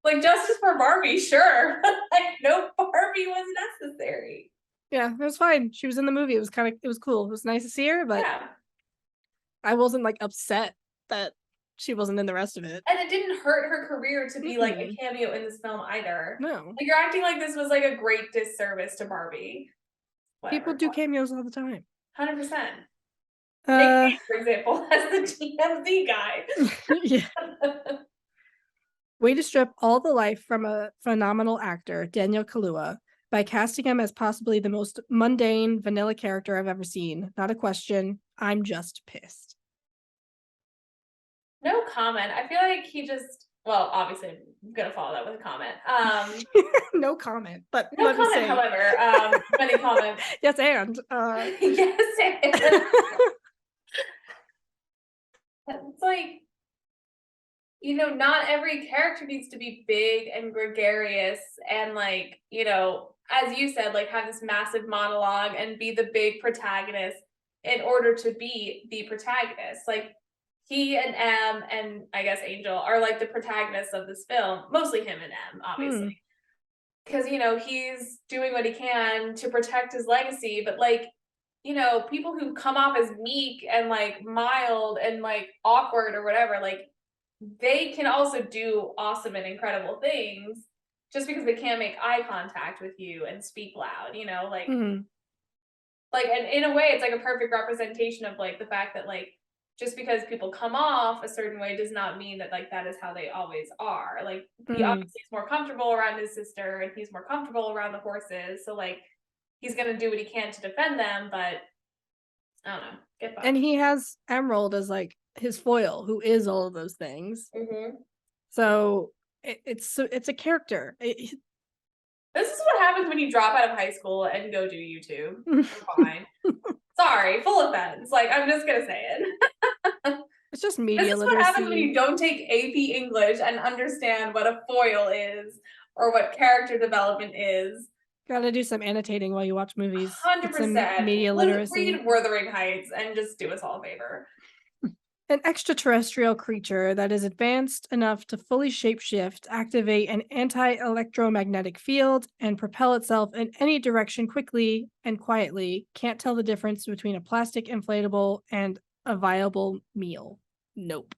Like justice for Barbie, sure. Like, no Barbie was necessary. Yeah, it was fine. She was in the movie. It was cool. It was nice to see her, but Yeah. I wasn't like upset that she wasn't in the rest of it. And it didn't hurt her career to be like a Mm-mm. cameo in this film either. No. Like, you're acting like this was like a great disservice to Barbie. People Whatever. do cameos all the time. 100%. Nick Uh, Cage, for example, as the TMZ guy. yeah. Way to strip all the life from a phenomenal actor, Daniel Kaluuya, by casting him as possibly the most mundane, vanilla character I've ever seen. Not a question. I'm just pissed. No comment. I feel like he just, well, obviously I'm gonna follow that with a comment. No comment, but No let me comment, say. however, many comments. Yes, and Yes, it's like, not every character needs to be big and gregarious and like, as you said, like have this massive monologue and be the big protagonist in order to be the protagonist. Like he and M and I guess Angel are like the protagonists of this film, mostly him and M, obviously. Because he's doing what he can to protect his legacy, but like, people who come off as meek and like mild and like awkward or whatever, like they can also do awesome and incredible things just because they can't make eye contact with you and speak loud, like Mhm. like, and in a way it's like a perfect representation of like the fact that like just because people come off a certain way does not mean that like that is how they always are. Like he obviously is more comfortable around his sister and he's more comfortable around the horses, so like he's gonna do what he can to defend them, but I don't know, get And fucked. he has Emerald as like his foil, who is all of those things. Mm-hmm. So it's a character. This is what happens when you drop out of high school and go do YouTube. Fine. Sorry, full offense. Like, I'm just gonna say it. It's just This media is what happens when literacy. you don't take AP English and understand what a foil is or what character development is. Gotta do some annotating while you watch movies. Get some 100%. media literacy. Read Wuthering Heights and just do us all a favor. An extraterrestrial creature that is advanced enough to fully shapeshift, activate an anti-electromagnetic field, and propel itself in any direction quickly and quietly, can't tell the difference between a plastic inflatable and a viable meal. Nope.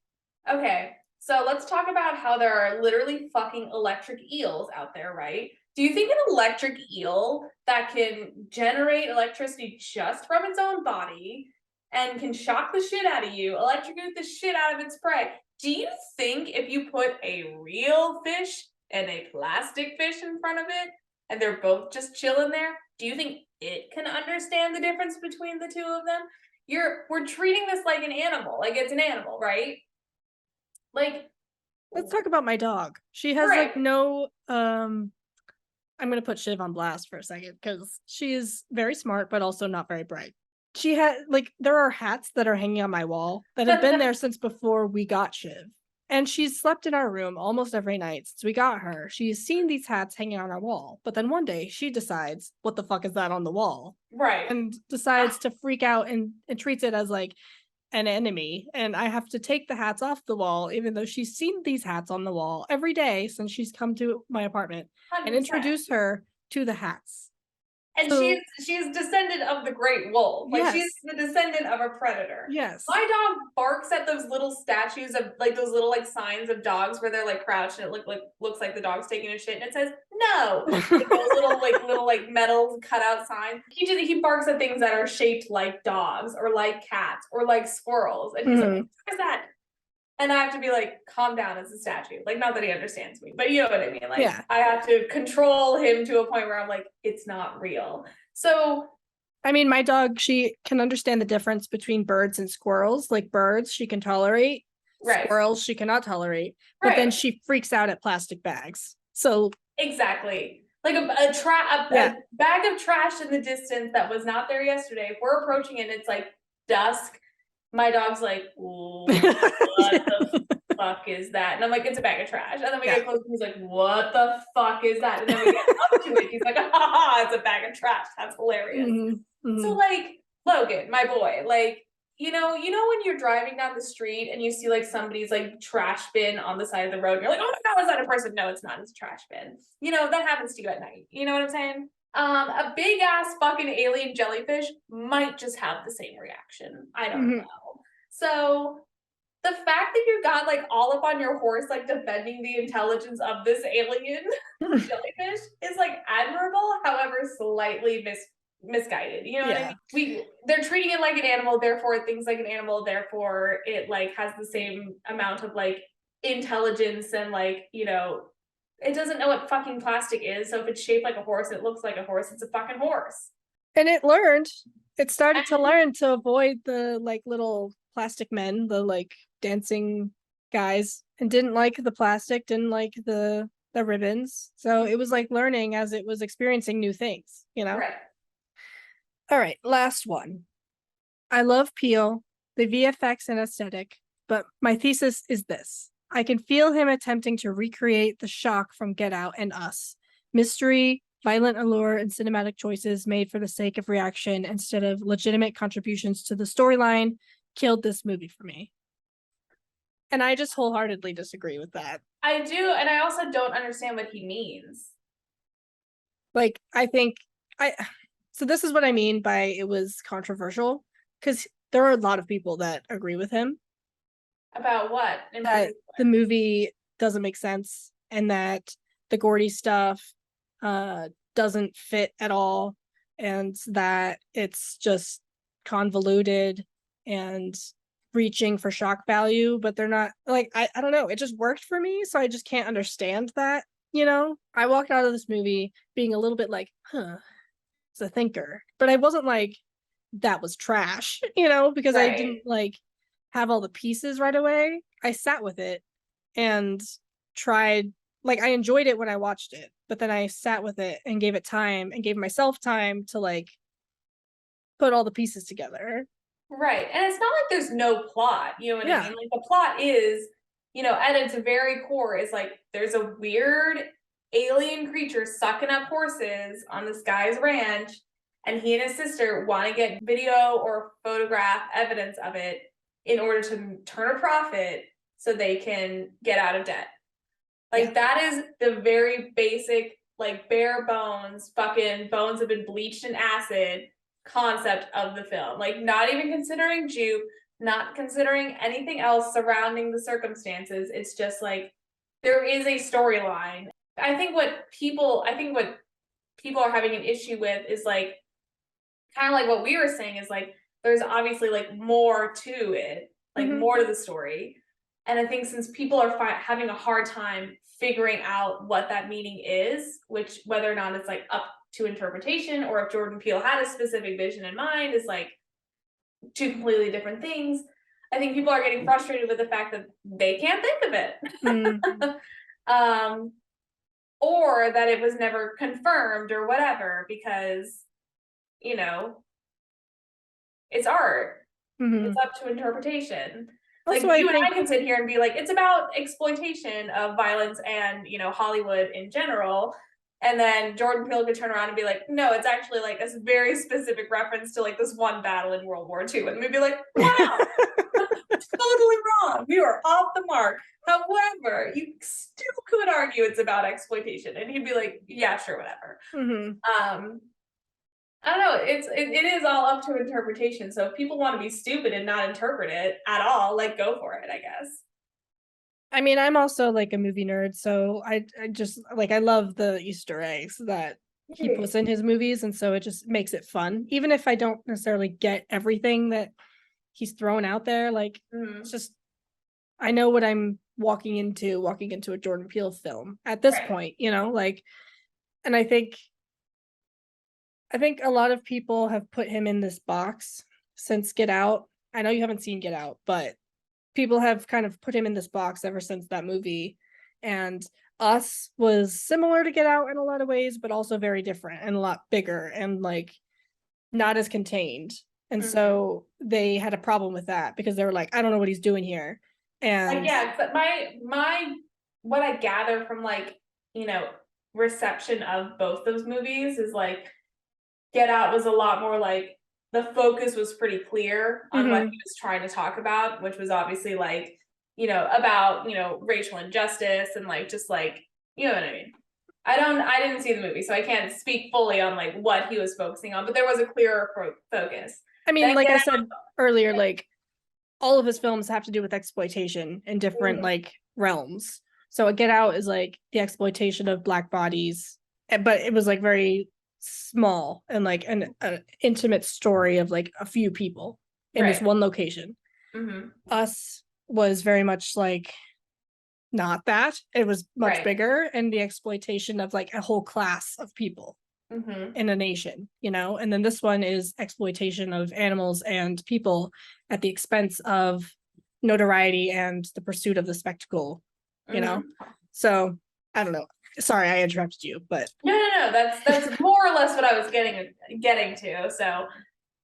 Okay, so let's talk about how there are literally fucking electric eels out there, right? Do you think an electric eel that can generate electricity just from its own body and can shock the shit out of you, electrocute the shit out of its prey, do you think if you put a real fish and a plastic fish in front of it and they're both just chilling there, do you think it can understand the difference between the two of them? We're treating this like an animal, like it's an animal, right? Like, Let's talk about my dog. She has right. like no I'm gonna put Shiv on blast for a second because she is very smart but also not very bright. She had like there are hats that are hanging on my wall that have been there since before we got Shiv. And she's slept in our room almost every night since we got her. She's seen these hats hanging on our wall. But then one day she decides, what the fuck is that on the wall? Right. And decides to freak out and treats it as like an enemy. And I have to take the hats off the wall, even though she's seen these hats on the wall every day since she's come to my apartment, 100%. and introduce her to the hats. And So, she's descendant of the great wolf. Like, yes. she's the descendant of a predator. Yes. My dog barks at those little statues of like those little like signs of dogs where they're like crouched and it looks like the dog's taking a shit and it says no. Like, those little metal cutout signs. He barks at things that are shaped like dogs or like cats or like squirrels. And he's like, what is that? And I have to be like, calm down, it's a statue. Like, not that he understands me, but you know what I mean? Like, yeah. I have to control him to a point where I'm like, it's not real. So I mean, my dog, she can understand the difference between birds and squirrels. Like birds, she can tolerate. Right. Squirrels, she cannot tolerate. But then Right. she freaks out at plastic bags. So Exactly. Like yeah. a bag of trash in the distance that was not there yesterday. If we're approaching it and it's like dusk, my dog's like, what the fuck is that? And I'm like, it's a bag of trash. And then we Yeah. get close and he's like, what the fuck is that? And then we get up to it. He's like, it's a bag of trash. That's hilarious. So like Logan, my boy, like, you know when you're driving down the street and you see like somebody's like trash bin on the side of the road, and you're like, oh my god, is that a person? No, it's not, it's a trash bin. That happens to you at night. You know what I'm saying? A big ass fucking alien jellyfish might just have the same reaction. I don't know. So the fact that you got like all up on your horse, like defending the intelligence of this alien jellyfish is like admirable, however, slightly misguided. You know what I mean? They're treating it like an animal, therefore it thinks like an animal, therefore it like has the same amount of like intelligence and like, it doesn't know what fucking plastic is. So if it's shaped like a horse, it looks like a horse, it's a fucking horse. And it started to learn to avoid the like little plastic men, the like dancing guys, and didn't like the plastic, didn't like the ribbons. So it was like learning as it was experiencing new things, Right. All right, last one. I love Peele, the VFX and aesthetic, but my thesis is this. I can feel him attempting to recreate the shock from Get Out and Us. Mystery, violent allure, and cinematic choices made for the sake of reaction instead of legitimate contributions to the storyline killed this movie for me. And I just wholeheartedly disagree with that. I do, and I also don't understand what he means. Like, so this is what I mean by it was controversial, because there are a lot of people that agree with him. About what? That the movie doesn't make sense and that the Gordy stuff doesn't fit at all, and that it's just convoluted and reaching for shock value, but they're not like I don't know, it just worked for me, so I just can't understand that. I walked out of this movie being a little bit like, it's a thinker, but I wasn't like that was trash, because I didn't like have all the pieces right away. I sat with it and tried, like, I enjoyed it when I watched it, but then I sat with it and gave it time and gave myself time to like put all the pieces together. Right. And it's not like there's no plot, you know what I mean? Like the plot is, at its very core is like there's a weird alien creature sucking up horses on this guy's ranch, and he and his sister want to get video or photograph evidence of it in order to turn a profit so they can get out of debt. Like that is the very basic, like bare bones, fucking bones have been bleached in acid concept of the film. Like not even considering Jupe, not considering anything else surrounding the circumstances. It's just like there is a storyline. I think what people are having an issue with is like kind of like what we were saying is like there's obviously like more to it, like more to the story. And I think since people are having a hard time figuring out what that meaning is, which whether or not it's like up to interpretation or if Jordan Peele had a specific vision in mind is like two completely different things. I think people are getting frustrated with the fact that they can't think of it. Or that it was never confirmed or whatever, because it's art. It's up to interpretation. Also, like you and I can sit here and be like, it's about exploitation of violence and Hollywood in general. And then Jordan Peele could turn around and be like, no, it's actually like this very specific reference to like this one battle in World War II. And we'd be like, wow, totally wrong. We were off the mark. However, you still could argue it's about exploitation. And he'd be like, yeah, sure, whatever. I don't know. It is all up to interpretation. So if people want to be stupid and not interpret it at all, like go for it, I guess. I mean, I'm also like a movie nerd, so I just like I love the Easter eggs that he puts in his movies, and so it just makes it fun. Even if I don't necessarily get everything that he's throwing out there, like it's just I know what I'm walking into a Jordan Peele film at this point, like, and I think I think a lot of people have put him in this box since Get Out. I know you haven't seen Get Out, but people have kind of put him in this box ever since that movie. And Us was similar to Get Out in a lot of ways, but also very different and a lot bigger and like not as contained. And Mhm. so they had a problem with that because they were like, I don't know what he's doing here. Like, And yeah, but my what I gather from like, you know, reception of both those movies is like Get Out was a lot more like the focus was pretty clear on what he was trying to talk about, which was obviously like, about, racial injustice and like just like, you know what I mean? I didn't see the movie, so I can't speak fully on like what he was focusing on, but there was a clearer focus. I mean, Then like Get I said earlier, like all of his films have to do with exploitation in Out, different like realms. So a Get Out is like the exploitation of black bodies, but it was like very small and like an intimate story of like a few people in this right. one location. Mhm. Us was very much like not that. It was much Right. bigger and the exploitation of like a whole class of people Mhm. in a nation, and then this one is exploitation of animals and people at the expense of notoriety and the pursuit of the spectacle, you know. Mhm. So I don't know. Sorry, I interrupted you, but No. That's more or less what I was getting to. So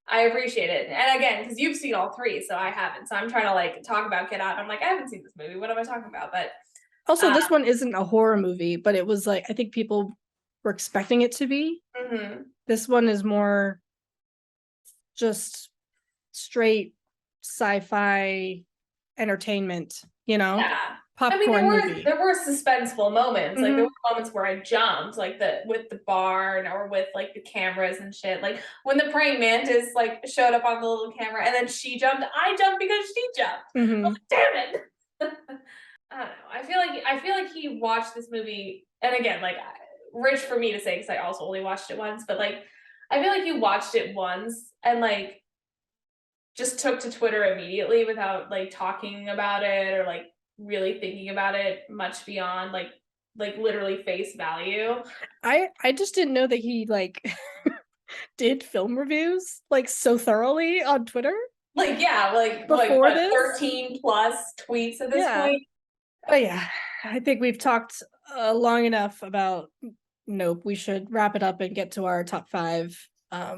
I appreciate it. And again, because you've seen all three, so I haven't. So I'm trying to like talk about Get Out. And I'm like, I haven't seen this movie. What am I talking about? But also uh, this one isn't a horror movie, but it was like I think people were expecting it to be. mhm. This one is more just straight sci-fi entertainment, Yeah. I mean, popcorn movie. there were suspenseful moments. Like there Mhm. were moments where I jumped, like the with the barn or with like the cameras and shit. Like when the praying mantis like showed up on the little camera and then she jumped, I jumped because she jumped. I was Mhm. like, damn it. I don't know. I feel like he watched this movie, and again, like rich for me to say because I also only watched it once, but like I feel like he watched it once and like just took to Twitter immediately without like talking about it or like really thinking about it much beyond like literally face value. I just didn't know that he like did film reviews like so thoroughly on Twitter Like yeah, like before what this. 13 plus tweets at this Yeah. point. But yeah, I think we've talked long enough about Nope. We should wrap it up and get to our top 5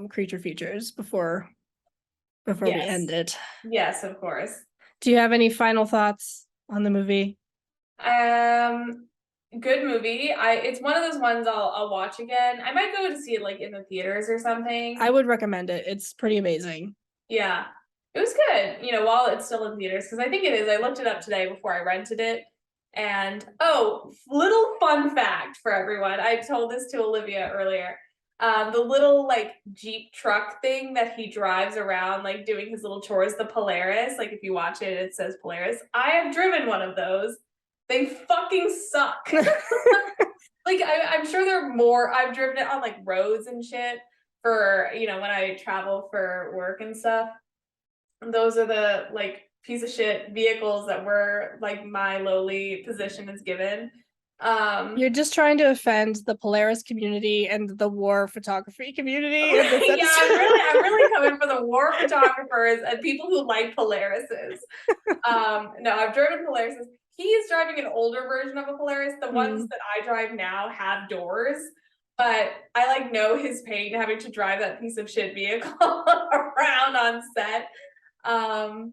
creature features before we end Yes. it. Yes, of course. Do you have any final thoughts on the movie? Um Good movie. It's one of those ones I'll watch again. I might go to see it like in the theaters or something. I would recommend it. It's pretty amazing. Yeah. It was good, while it's still in theaters, because I think it is. I looked it up today before I rented it. And oh, little fun fact for everyone. I told this to Olivia earlier. The little like Jeep truck thing that he drives around, like doing his little chores, the Polaris. Like if you watch it, it says Polaris. I have driven one of those. They fucking suck. Like I'm sure there are more. I've driven it on like roads and shit for when I travel for work and stuff. And those are the like piece of shit vehicles that were like my lowly position is given. You're just trying to offend the Polaris community and the war photography community in this Yeah, episode. I'm really coming for the war photographers and people who like Polarises. No, I've driven Polarises. He is driving an older version of a Polaris. The ones that I drive now have doors, but I like know his pain having to drive that piece of shit vehicle around on set. Um,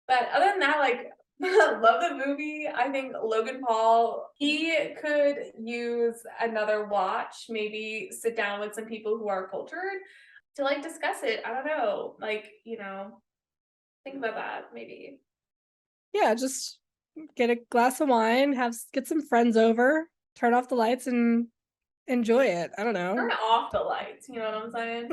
but other than that, like love the movie. I think Logan Paul, he could use another watch, maybe sit down with some people who are cultured to like discuss it. I don't know. Like, think about that maybe. Yeah, just get a glass of wine, get some friends over, turn off the lights and enjoy it. I don't Turn know. off the lights, you know what I'm saying?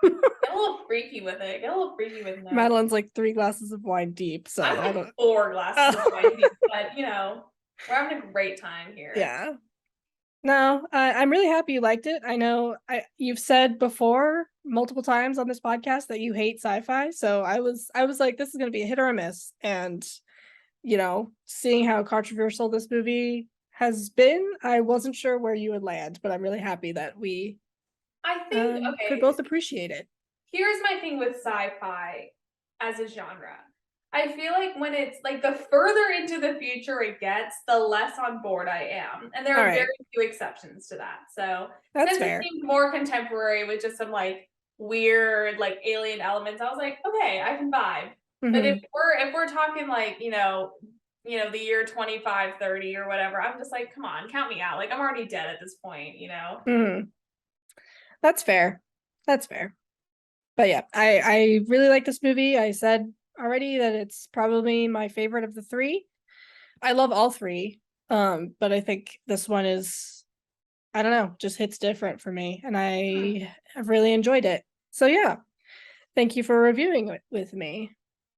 Get a little freaky with it. Get a little freaky with no. Madeline's like 3 glasses of wine deep, so I'm I like don't 4 glasses of wine deep, but we're having a great time here. yeah. No, I'm really happy you liked it. I know you've said before multiple times on this podcast that you hate sci-fi, so I was like, this is gonna be a hit or a miss. And seeing how controversial this movie has been, I wasn't sure where you would land, but I'm really happy that we I think, could okay, both appreciate it. here's my thing with sci-fi as a genre. I feel like when it's like the further into the future it gets, the less on board I am. And there All are right, very few exceptions to that. So that's since it fair. seemed more contemporary with just some like weird like alien elements, I was like, okay, I can vibe. But Hmm. if we're talking like, the year 2530 or whatever, I'm just like, come on, count me out. Like I'm already dead at this point, you know? Hmm. That's fair. That's fair. But yeah, I really like this movie. I said already that it's probably my favorite of the three. I love all three. But I think this one is, I don't know, just hits different for me, and I have really enjoyed it. So yeah, thank you for reviewing it with me.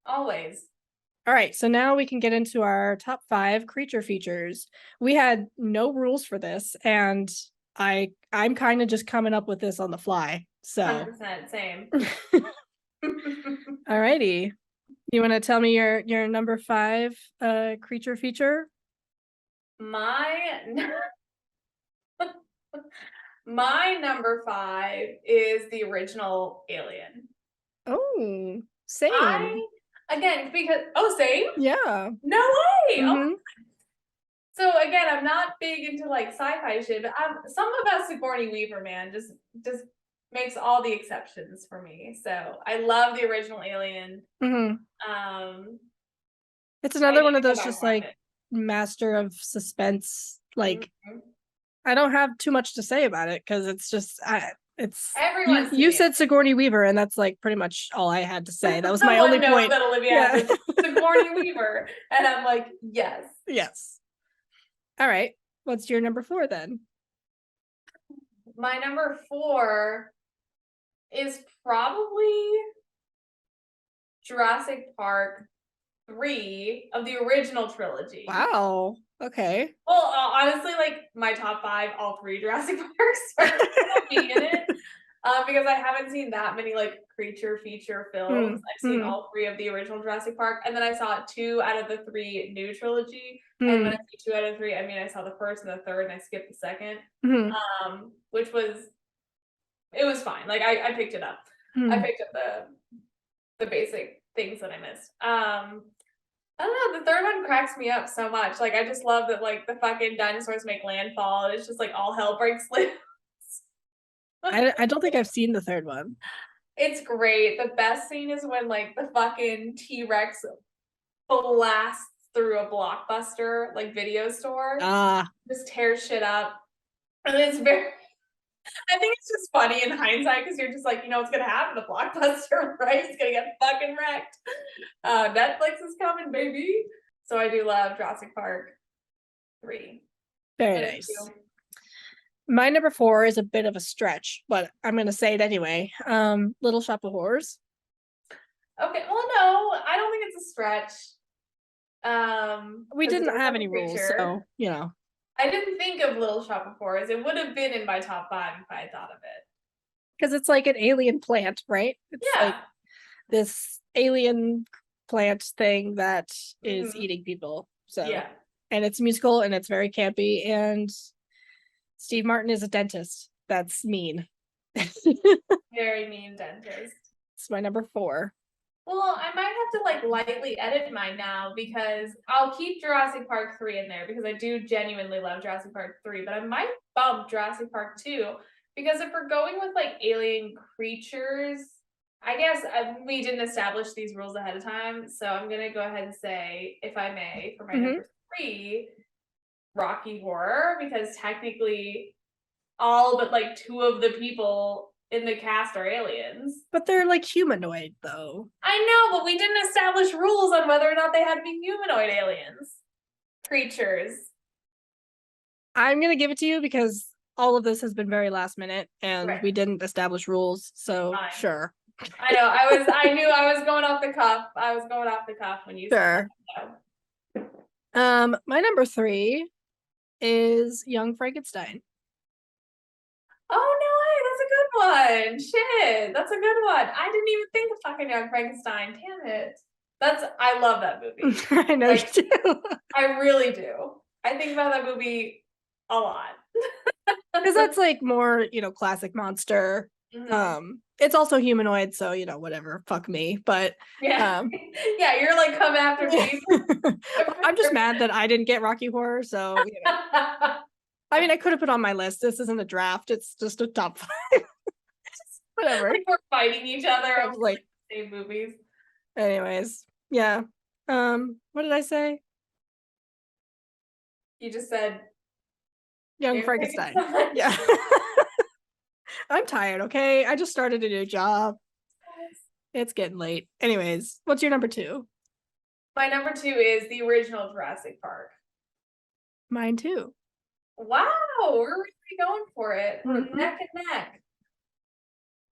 Always. All right, so now we can get into our top 5 creature features. We had no rules for this, and I'm kind of just coming up with this on the fly. So 100% same. all righty. You want to tell me your number 5 creature feature? My my number 5 is the original Alien. Oh, same. I again because same? Yeah. No way. Oh, Hmm. so again, I'm not big into like sci-fi shit, but some about Sigourney Weaver, man, just makes all the exceptions for me. So I love the original Alien. Hmm. Um, It's I another need one of to go those back and just watch like master of suspense. it. Like Mhm. I don't have too much to say about it because it's just it's Everyone's you seen it. said Sigourney Weaver and that's like pretty much all I had to say. That was The my only one note point. that Olivia has Yeah. is Sigourney Weaver, and I'm like, yes. Yes. All right. What's your number 4 then? My number 4 is probably Jurassic Park 3 of the original trilogy. Wow. Okay. Well, honestly, like my top 5, all 3 Jurassic Parks are being in it. Because I haven't seen that many like creature feature films. I've seen Mm-hmm. all 3 of the original Jurassic Park, and then I saw 2 out of the 3 new trilogy. And when I Mm-hmm. say 2 out of 3, I mean I saw the first and the third, and I skipped the second. Mm-hmm. Which was it was fine. Like I picked it up. I Mm-hmm. picked up the basic things that I missed. I don't know, the third one cracks me up so much. Like I just love that like the fucking dinosaurs make landfall and it's just like all hell breaks loose. I don't think I've seen the third one. It's great. The best scene is when like the fucking T-Rex blasts through a Blockbuster like video store, Ah, just tears shit up. And it's very I think it's just funny in hindsight because you're just like, you know what's gonna happen to Blockbuster, right? It's gonna get fucking wrecked. Netflix is coming, baby. So I do love Jurassic Park 3. very And nice. My number 4 is a bit of a stretch, but I'm gonna say it anyway. Little Shop of Horrors. okay, well, no, I don't think it's a stretch. We Because it didn't does have have any a rules, creature. so you know, I didn't think of Little Shop of Horrors. It would have been in my top 5 if I had thought of it. because it's like an alien plant, right? It's like Yeah. this alien plant thing that is Hmm. eating people. So, Yeah. and it's musical and it's very campy. And Steve Martin is a dentist. That's mean. It's Very mean dentist. my number 4. Well, I might have to like lightly edit mine now because I'll keep Jurassic Park 3 in there because I do genuinely love Jurassic Park 3, but I might bump Jurassic Park 2 because if we're going with like alien creatures, I guess we didn't establish these rules ahead of time. So I'm going to go ahead and say, if I may, for my Mhm. number 3, Rocky Horror, because technically all but like 2 of the people in the cast are aliens. But they're like humanoid though. I know, but we didn't establish rules on whether or not they had to be humanoid aliens. Creatures. I'm gonna give it to you because all of this has been very last minute and Right. we didn't establish rules. So Fine. sure. I know. I knew I was going off the cuff. I was going off the cuff when you said Sure. that. So. My number 3 is Young Frankenstein. Oh no way, that's a good one. Shit, that's a good one. I didn't even think of fucking Young Frankenstein. Damn it. I love that movie. I know Like, you do. I really do. I think about that movie a lot. Because that's like more, classic monster. Mhm. It's also humanoid, so whatever, fuck me. But Yeah. um Yeah, you're like, come after me. I'm just mad that I didn't get Rocky Horror, so I mean I could have put on my list. This isn't a draft, it's just a top five. Whatever. Like we're fighting each other I over was like, the same movies. anyways, yeah. What did I say? You just said Young Young Frankenstein. Frankenstein. Yeah. I'm tired, okay? I just started a new job. It's getting late. Anyways, what's your number two? My number two is the original Jurassic Park. Mine too. Wow, we're really going for it. We're Mhm. neck and neck.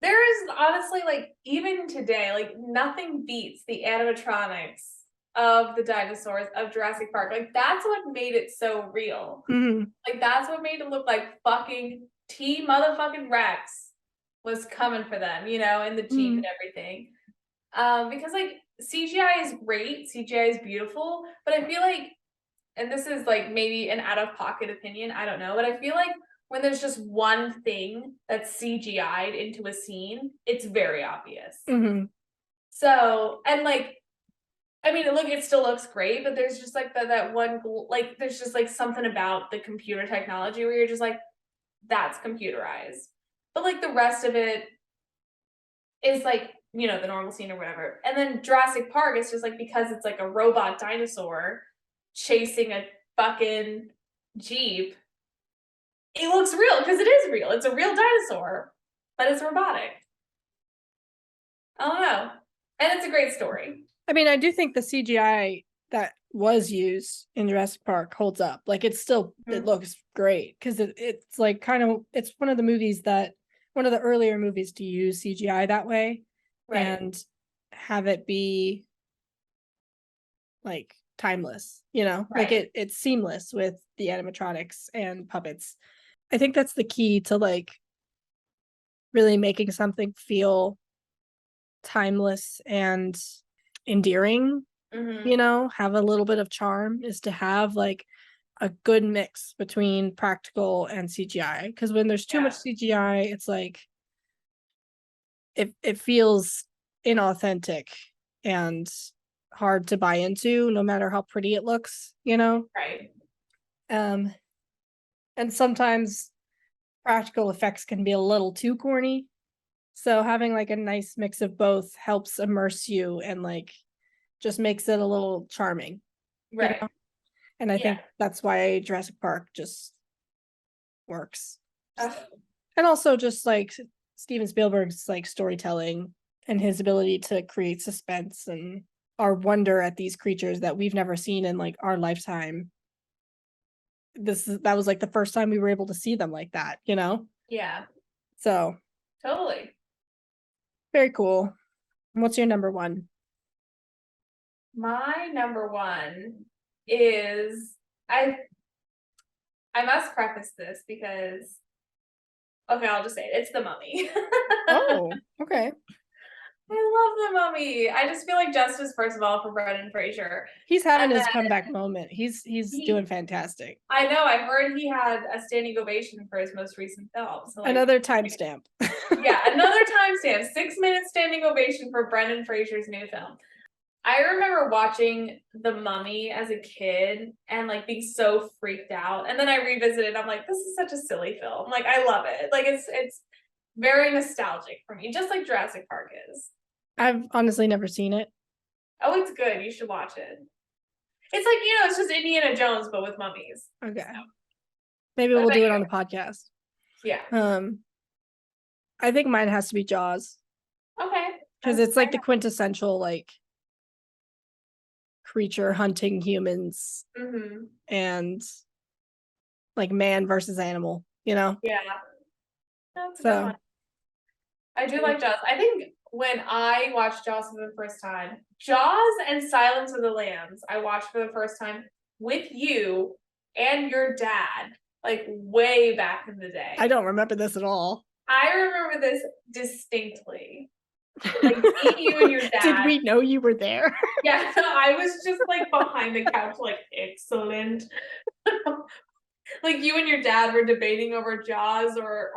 There is honestly, like, even today, like, nothing beats the animatronics of the dinosaurs of Jurassic Park. Like, that's what made it so real. Mhm. Like, that's what made it look like fucking T motherfucking Rex was coming for them, in the Jeep Mhm. and everything. Because like CGI is great, CGI is beautiful, but I feel like, and this is like maybe an out of pocket opinion, I don't know, but I feel like when there's just one thing that's CGI'd into a scene, it's very obvious. Mhm. So, and like, I mean, look, it still looks great, but there's just like that one, like, there's just like something about the computer technology where you're just like, that's computerized. But like the rest of it is like, the normal scene or whatever. And then Jurassic Park is just like, because it's like a robot dinosaur chasing a fucking Jeep, it looks real because it is real. It's a real dinosaur, but it's robotic. I don't know. And it's a great story. I mean, I do think the CGI that was used in Jurassic Park holds up. Like it Mhm. looks great because it's like it's one of the earlier movies to use CGI that way Right. and have it be like timeless, like Right. it's seamless with the animatronics and puppets. I think that's the key to like really making something feel timeless and endearing, Hmm. have a little bit of charm, is to have like a good mix between practical and CGI. Because when there's too much Yeah. CGI, it's like it feels inauthentic and hard to buy into, no matter how pretty it looks. Right. Um, and sometimes practical effects can be a little too corny. So having like a nice mix of both helps immerse you and like just makes it a little charming. you Right. know? And I Yeah. think that's why Jurassic Park just works. Ugh. And also just like Steven Spielberg's like storytelling and his ability to create suspense and our wonder at these creatures that we've never seen in like our lifetime. That was like the first time we were able to see them like that. Yeah. So Totally. very cool. What's your number one? My number one is I I must preface this because okay, I'll just say it. It's The Mummy. Oh, okay. I love The Mummy. I just feel like justice, first of all, for Brendan Fraser. He's having And his then comeback moment. He's doing he, fantastic. I know, I heard he had a standing ovation for his most recent film. So, like, Another timestamp. yeah, another timestamp, 6 minute standing ovation for Brendan Fraser's new film. I remember watching The Mummy as a kid and like being so freaked out. And then I revisited, I'm like, this is such a silly film. Like, I love it. Like, it's very nostalgic for me, just like Jurassic Park is. I've honestly never seen it. Oh, it's good. You should watch it. It's like, it's just Indiana Jones, but with mummies. Okay. Maybe What we'll about do it you? on the podcast. Yeah. I think mine has to be Jaws Okay. because it's like the quintessential like creature hunting humans Mm-hmm. and like man versus animal. Yeah. That's a good So one. I do like Jaws. I think when I watched Jaws for the first time, Jaws and Silence of the Lambs, I watched for the first time with you and your dad, like way back in the day. I don't remember this at all. I remember this distinctly. Like me, you, and your Did dad. we know you were there? Yeah, I was just like behind the couch, like, excellent. Like you and your dad were debating over Jaws or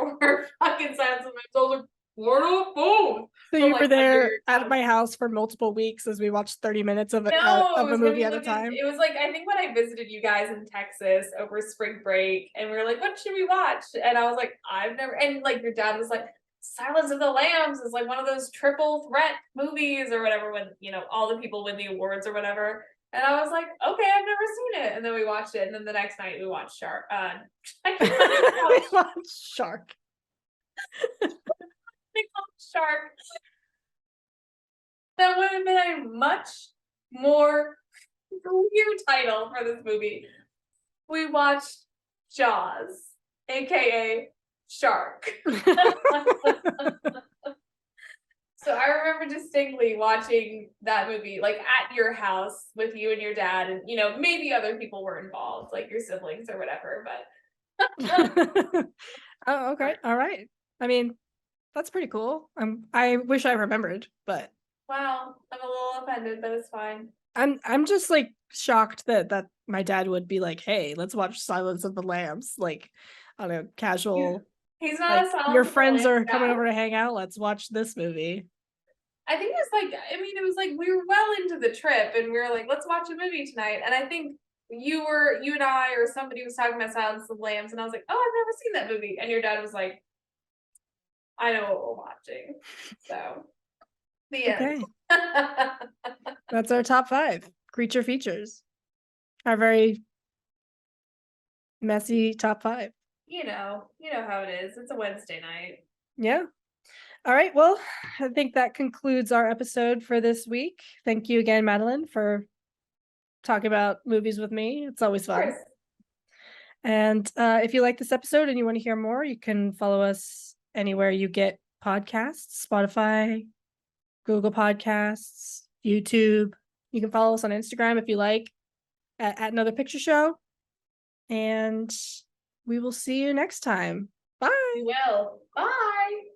fucking Silence of the Lambs. I was like, what are both? So But you like were under there your at couch. my house for multiple weeks as we watched 30 minutes of No, it a was when movie we at a lived in, time. it was like, I think when I visited you guys in Texas over spring break, and we were like, what should we watch? And I was like, I've never, and like your dad was like, Silence of the Lambs is like one of those triple threat movies or whatever, when, you know, all the people win the awards or whatever. And I was like, okay, I've never seen it. And then we watched it, and then the next night we watched Shark. We watched Shark. Shark. That would have been a much more clear title for this movie. We watched Jaws, aka Shark. So I remember distinctly watching that movie, like at your house with you and your dad, and you know, maybe other people were involved, like your siblings or whatever, but Oh, okay. All right. I mean, that's pretty cool. I wish I remembered, but wow, I'm a little offended, but it's fine. I'm just like shocked that my dad would be like, "Hey, let's watch Silence of the Lambs," like on a casual, He's not like a Silence your of the friends Lambs are coming guy. over to hang out. Let's watch this movie. I think it was like, I mean, it was like we were well into the trip and we were like, let's watch a movie tonight. And I think you and I or somebody was talking about Silence of the Lambs, and I was like, oh, I've never seen that movie. And your dad was like, I know what we're watching. So the end. Okay, that's our top 5 creature features. Our very messy top 5. You know how it is. It's a Wednesday night. Yeah. All right. Well, I think that concludes our episode for this week. Thank you again, Madeline, for talking about movies with me. It's always Of fun. course. And if you like this episode and you want to hear more, you can follow us anywhere you get podcasts, Spotify, Google Podcasts, YouTube. You can follow us on Instagram if you like, at Another Picture Show. And we will see you next time. Bye. We will. Bye.